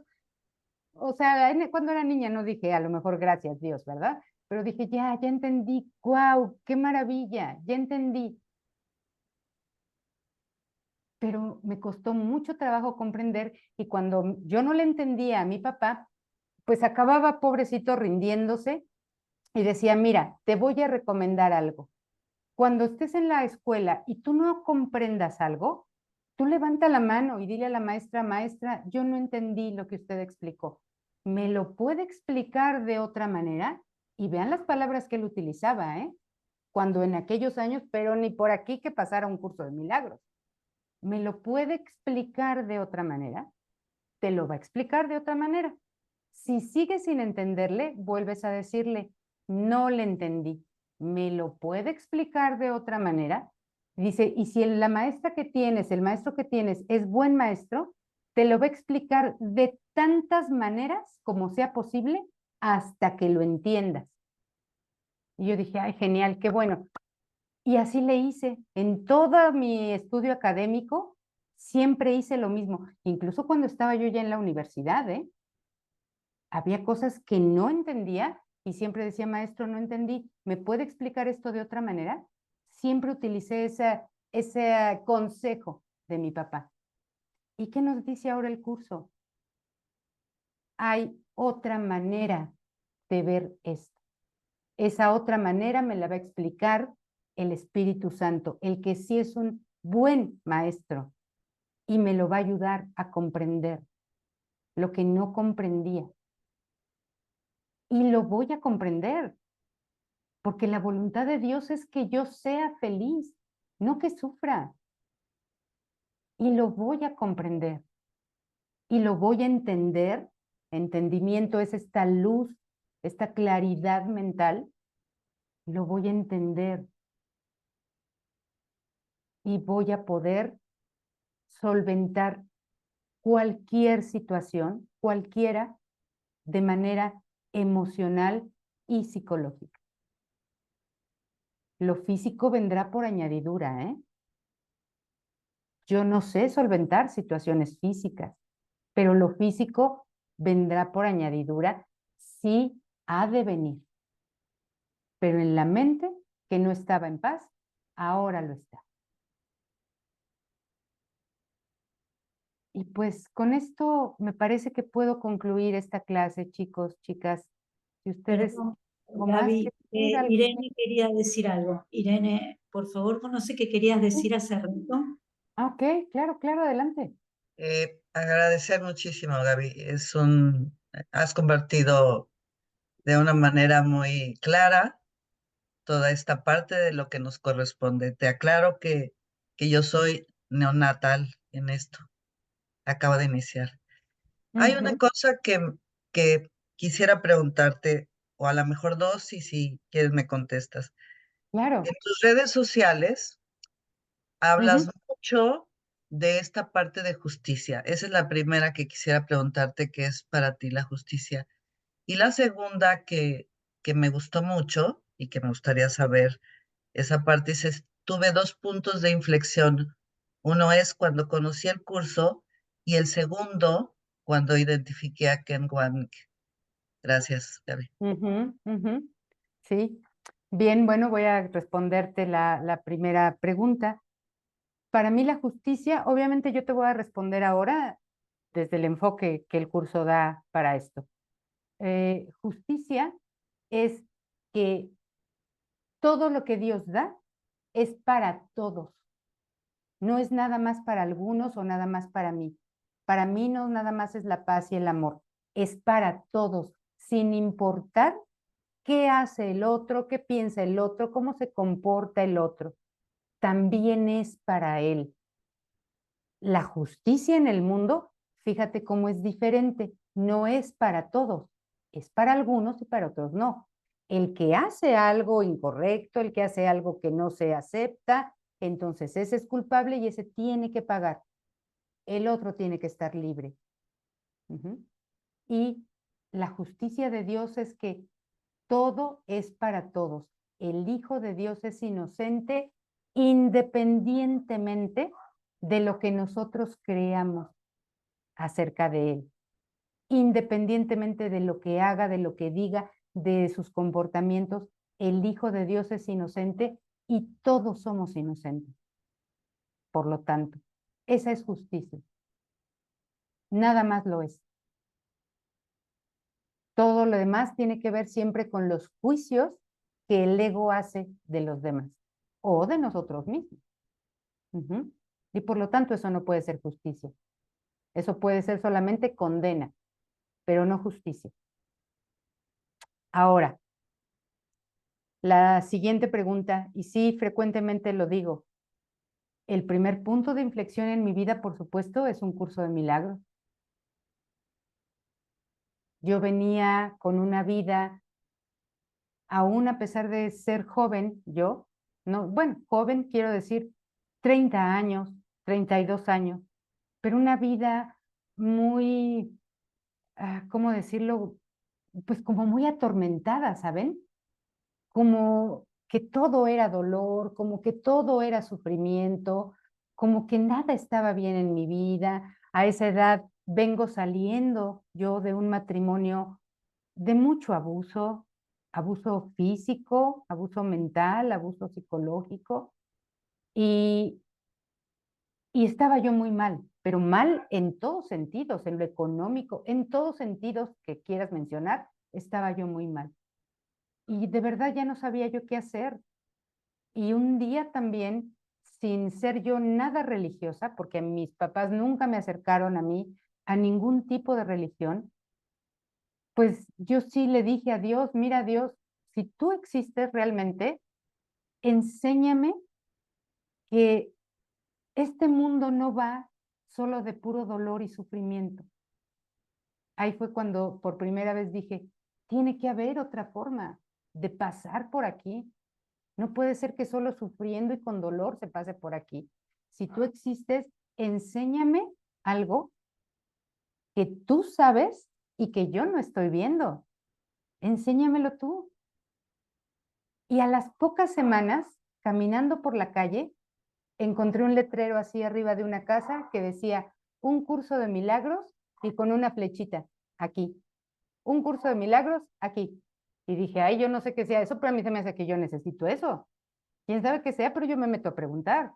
O sea, cuando era niña no dije, a lo mejor gracias Dios, ¿verdad? Pero dije, ya entendí, wow, qué maravilla, ya entendí. Pero me costó mucho trabajo comprender y cuando yo no le entendía a mi papá, pues acababa pobrecito rindiéndose y decía, mira, te voy a recomendar algo. Cuando estés en la escuela y tú no comprendas algo, tú levanta la mano y dile a la maestra, maestra, yo no entendí lo que usted explicó. ¿Me lo puede explicar de otra manera? Y vean las palabras que él utilizaba, ¿eh? Cuando en aquellos años, pero ni por aquí que pasara un curso de milagros. ¿Me lo puede explicar de otra manera? Te lo va a explicar de otra manera. Si sigues sin entenderle, vuelves a decirle, no le entendí. ¿Me lo puede explicar de otra manera? Dice, y si la maestra que tienes, el maestro que tienes es buen maestro, te lo va a explicar de tantas maneras como sea posible hasta que lo entiendas. Y yo dije, ay, genial, qué bueno. Y así le hice. En todo mi estudio académico, siempre hice lo mismo. Incluso cuando estaba yo ya en la universidad, había cosas que no entendía y siempre decía, maestro, no entendí. ¿Me puede explicar esto de otra manera? Siempre utilicé ese consejo de mi papá. ¿Y qué nos dice ahora el curso? Hay otra manera de ver esto. Esa otra manera me la va a explicar el Espíritu Santo, el que sí es un buen maestro y me lo va a ayudar a comprender lo que no comprendía. Y lo voy a comprender, porque la voluntad de Dios es que yo sea feliz, no que sufra. Y lo voy a comprender. Y lo voy a entender. Entendimiento es esta luz, esta claridad mental. Lo voy a entender. Y voy a poder solventar cualquier situación, cualquiera, de manera emocional y psicológica. Lo físico vendrá por añadidura, ¿eh? Yo no sé solventar situaciones físicas, pero lo físico vendrá por añadidura, sí ha de venir. Pero en la mente, que no estaba en paz, ahora lo está. Y pues con esto me parece que puedo concluir esta clase, chicos, chicas. Si ustedes... Perdón, ¿o más Gaby, que decir algo? Irene quería decir algo. Irene, por favor, no sé qué querías decir hace rato. Ah, ok, claro, adelante. Agradecer muchísimo, Gaby. Has convertido de una manera muy clara toda esta parte de lo que nos corresponde. Te aclaro que yo soy neonatal en esto. Acabo de iniciar. Hay una cosa que quisiera preguntarte, o a lo mejor dos, y si quieres me contestas. Claro. En tus redes sociales hablas mucho de esta parte de justicia. Esa es la primera que quisiera preguntarte, ¿qué es para ti la justicia? Y la segunda que me gustó mucho y que me gustaría saber, esa parte dices, tuve dos puntos de inflexión. Uno es cuando conocí el curso y el segundo cuando identifiqué a Ken Wang. Gracias, Gaby. Sí, bien, bueno, voy a responderte la primera pregunta. Para mí la justicia, obviamente yo te voy a responder ahora desde el enfoque que el curso da para esto. Justicia es que todo lo que Dios da es para todos. No es nada más para algunos o nada más para mí. Para mí no nada más es la paz y el amor. Es para todos, sin importar qué hace el otro, qué piensa el otro, cómo se comporta el otro. También es para él. La justicia en el mundo, fíjate cómo es diferente. No es para todos. Es para algunos y para otros no. El que hace algo incorrecto, el que hace algo que no se acepta, entonces ese es culpable y ese tiene que pagar. El otro tiene que estar libre. Y la justicia de Dios es que todo es para todos. El Hijo de Dios es inocente independientemente de lo que nosotros creamos acerca de él. Independientemente de lo que haga, de lo que diga, de sus comportamientos, el Hijo de Dios es inocente y todos somos inocentes. Por lo tanto, esa es justicia. Nada más lo es. Todo lo demás tiene que ver siempre con los juicios que el ego hace de los demás o de nosotros mismos. Y por lo tanto eso no puede ser justicia. Eso puede ser solamente condena, pero no justicia. Ahora, la siguiente pregunta, y sí, frecuentemente lo digo, el primer punto de inflexión en mi vida, por supuesto, es un curso de milagros. Yo venía con una vida, aún a pesar de ser joven, joven quiero decir 30 años, 32 años, pero una vida muy, ¿cómo decirlo? Pues como muy atormentada, ¿saben? Como que todo era dolor, como que todo era sufrimiento, como que nada estaba bien en mi vida. A esa edad vengo saliendo yo de un matrimonio de mucho abuso, abuso físico, abuso mental, abuso psicológico, y estaba yo muy mal, pero mal en todos sentidos, en lo económico, en todos sentidos que quieras mencionar, estaba yo muy mal. Y de verdad ya no sabía yo qué hacer. Y un día también, sin ser yo nada religiosa, porque mis papás nunca me acercaron a mí a ningún tipo de religión, pues yo sí le dije a Dios, mira Dios, si tú existes realmente, enséñame que este mundo no va solo de puro dolor y sufrimiento. Ahí fue cuando por primera vez dije, tiene que haber otra forma de pasar por aquí. No puede ser que solo sufriendo y con dolor se pase por aquí. Si tú existes, enséñame algo que tú sabes y que yo no estoy viendo. Enséñamelo tú. Y a las pocas semanas, caminando por la calle, encontré un letrero así arriba de una casa que decía, un curso de milagros y con una flechita, aquí. Un curso de milagros, aquí. Y dije, ay, yo no sé qué sea eso, pero a mí se me hace que yo necesito eso. Quién sabe qué sea, pero yo me meto a preguntar.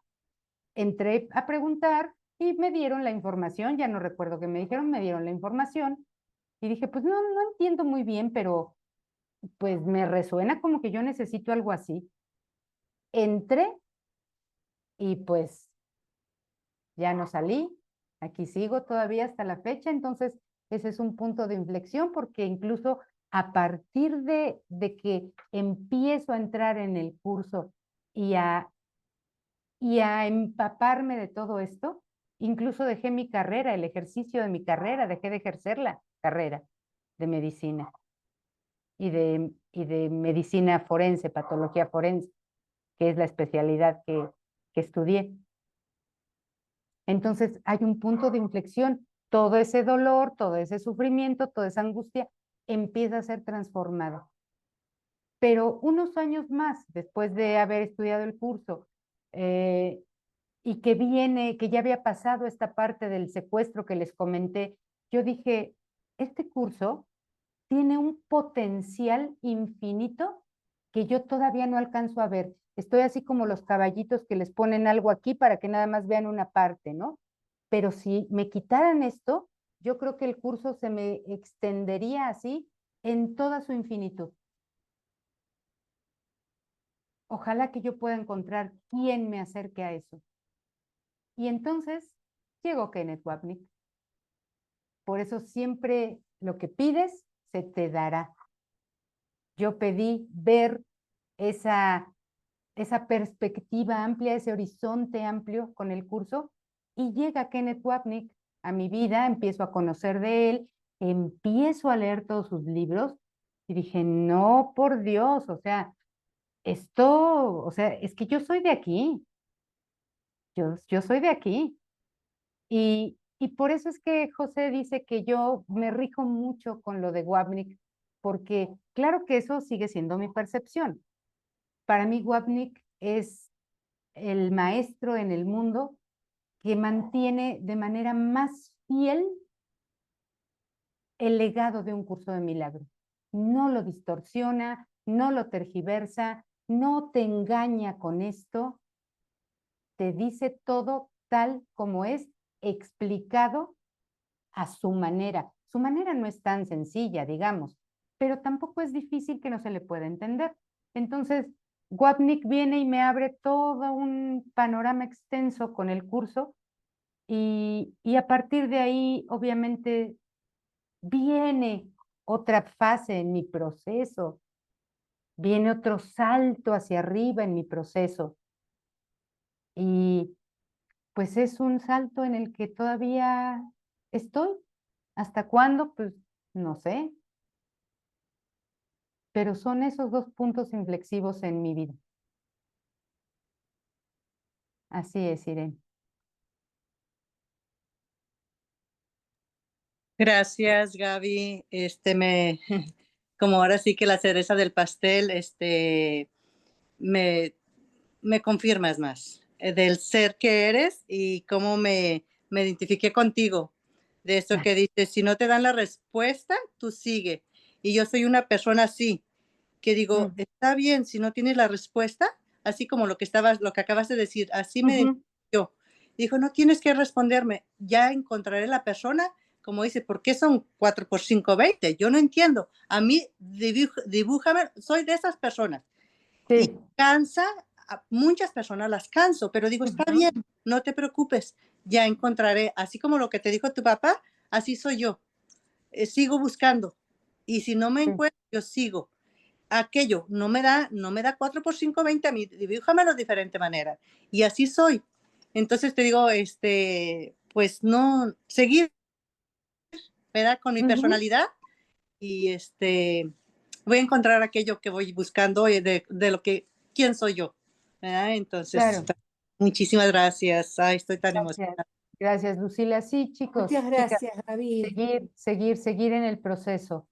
Entré a preguntar y me dieron la información, ya no recuerdo qué me dijeron, me dieron la información y dije, pues no entiendo muy bien, pero pues me resuena como que yo necesito algo así. Entré y pues ya no salí, aquí sigo todavía hasta la fecha, entonces ese es un punto de inflexión porque incluso a partir de que empiezo a entrar en el curso y a empaparme de todo esto, incluso dejé mi carrera, el ejercicio de mi carrera, dejé de ejercer la carrera de medicina y de medicina forense, patología forense, que es la especialidad que estudié. Entonces hay un punto de inflexión. Todo ese dolor, todo ese sufrimiento, toda esa angustia empieza a ser transformado. Pero unos años más, después de haber estudiado el curso, y que ya había pasado esta parte del secuestro que les comenté, yo dije, este curso tiene un potencial infinito que yo todavía no alcanzo a ver. Estoy así como los caballitos que les ponen algo aquí para que nada más vean una parte, ¿no? Pero si me quitaran esto, yo creo que el curso se me extendería así en toda su infinitud. Ojalá que yo pueda encontrar quién me acerque a eso. Y entonces llegó Kenneth Wapnick. Por eso siempre lo que pides se te dará. Yo pedí ver esa perspectiva amplia, ese horizonte amplio con el curso, y llega Kenneth Wapnick a mi vida, empiezo a conocer de él, empiezo a leer todos sus libros y dije, no, por Dios, o sea, es que yo soy de aquí, yo soy de aquí. Y por eso es que José dice que yo me rijo mucho con lo de Wapnick, porque claro que eso sigue siendo mi percepción. Para mí Wapnick es el maestro en el mundo que mantiene de manera más fiel el legado de un curso de milagros. No lo distorsiona, no lo tergiversa, no te engaña con esto, te dice todo tal como es, explicado a su manera. Su manera no es tan sencilla, digamos, pero tampoco es difícil que no se le pueda entender. Entonces, Wapnick viene y me abre todo un panorama extenso con el curso y a partir de ahí, obviamente, viene otra fase en mi proceso, viene otro salto hacia arriba en mi proceso. Y pues es un salto en el que todavía estoy. ¿Hasta cuándo? Pues no sé. Pero son esos dos puntos inflexivos en mi vida. Así es, Irene. Gracias, Gaby. Como ahora sí que la cereza del pastel, me confirmas más del ser que eres y cómo me identifiqué contigo. De eso que dices, si no te dan la respuesta, tú sigue. Y yo soy una persona así, que digo, está bien, si no tienes la respuesta, así como lo que acabas de decir, así me identifico yo. Dijo, no tienes que responderme, ya encontraré la persona, como dice, ¿por qué son 4 por 5, 20? Yo no entiendo. A mí, dibújame, soy de esas personas. Sí. Y cansa, a muchas personas las canso, pero digo, está bien, no te preocupes, ya encontraré, así como lo que te dijo tu papá, así soy yo. Sigo buscando. Y si no me encuentro, yo sigo. Aquello no me da 4 por 5, 20 a mí, dibújamelo de diferente manera. Y así soy. Entonces te digo, pues no, seguir, ¿verdad? Con mi personalidad y voy a encontrar aquello que voy buscando de lo que, quién soy yo, ¿verdad? Entonces, claro. Muchísimas gracias. Ay, estoy tan emocionada. Gracias, Lucila. Sí, chicos. Muchas gracias, Gaby. Seguir en el proceso.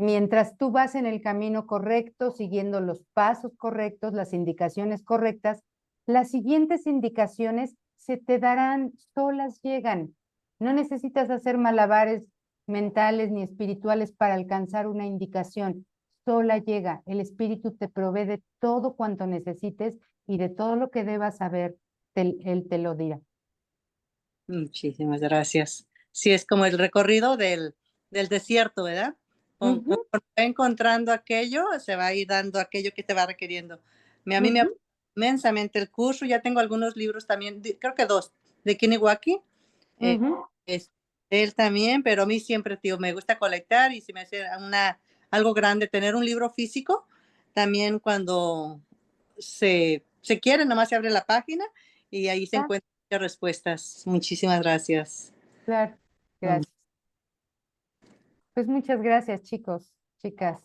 Mientras tú vas en el camino correcto, siguiendo los pasos correctos, las indicaciones correctas, las siguientes indicaciones se te darán, solas llegan. No necesitas hacer malabares mentales ni espirituales para alcanzar una indicación. Sola llega. El espíritu te provee de todo cuanto necesites y de todo lo que debas saber, él te lo dirá. Muchísimas gracias. Sí, es como el recorrido del desierto, ¿verdad? Conforme va encontrando aquello, se va a ir dando aquello que te va requiriendo. A mí me apoya inmensamente el curso, ya tengo algunos libros también, creo que 2, de Kiniwaki. Él también, pero a mí siempre, tío, me gusta colectar y si me hace algo grande tener un libro físico, también cuando se quiere, nomás se abre la página y ahí se encuentra muchas respuestas. Muchísimas gracias. Claro, gracias. Pues muchas gracias, chicos, chicas.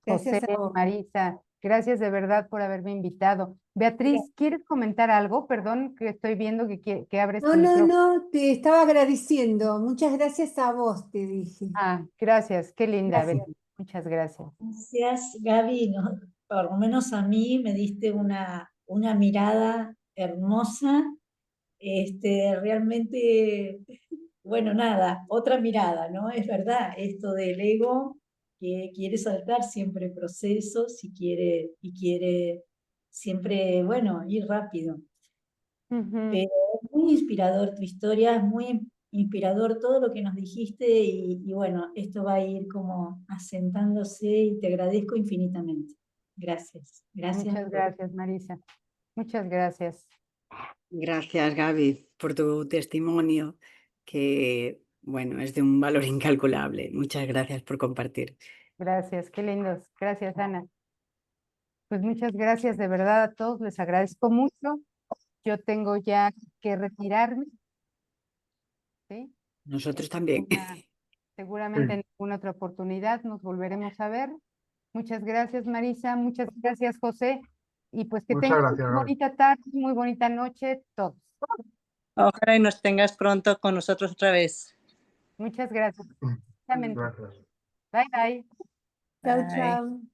Gracias José, a vos. Marisa, gracias de verdad por haberme invitado. Beatriz, ¿quieres comentar algo? Perdón, que estoy viendo que abres No, tu no, micrófono. no, te estaba agradeciendo. Muchas gracias a vos, te dije. Ah, gracias, qué linda, Gracias. Beatriz. Muchas gracias. Gracias, Gaby. Por lo menos a mí me diste una mirada hermosa. Realmente, bueno, nada, otra mirada, ¿no? Es verdad, esto del ego que quiere saltar siempre procesos y quiere siempre, bueno, ir rápido. Ujú. Pero es muy inspirador tu historia, es muy inspirador todo lo que nos dijiste y bueno, esto va a ir como asentándose y te agradezco infinitamente. Gracias, gracias. Muchas gracias, Marisa. Muchas gracias. Gracias, Gaby, por tu testimonio, que, bueno, es de un valor incalculable. Muchas gracias por compartir. Gracias, qué lindos. Gracias, Ana. Pues muchas gracias de verdad a todos, les agradezco mucho. Yo tengo ya que retirarme. ¿Sí? Nosotros también. Seguramente en alguna otra oportunidad nos volveremos a ver. Muchas gracias, Marisa. Muchas gracias, José. Y pues que Muchas tengan gracias, muy Gaby. bonita tarde, muy bonita noche todos. Ojalá y nos tengas pronto con nosotros otra vez. Muchas gracias. Gracias. Bye, bye. Chau, Bye. chau.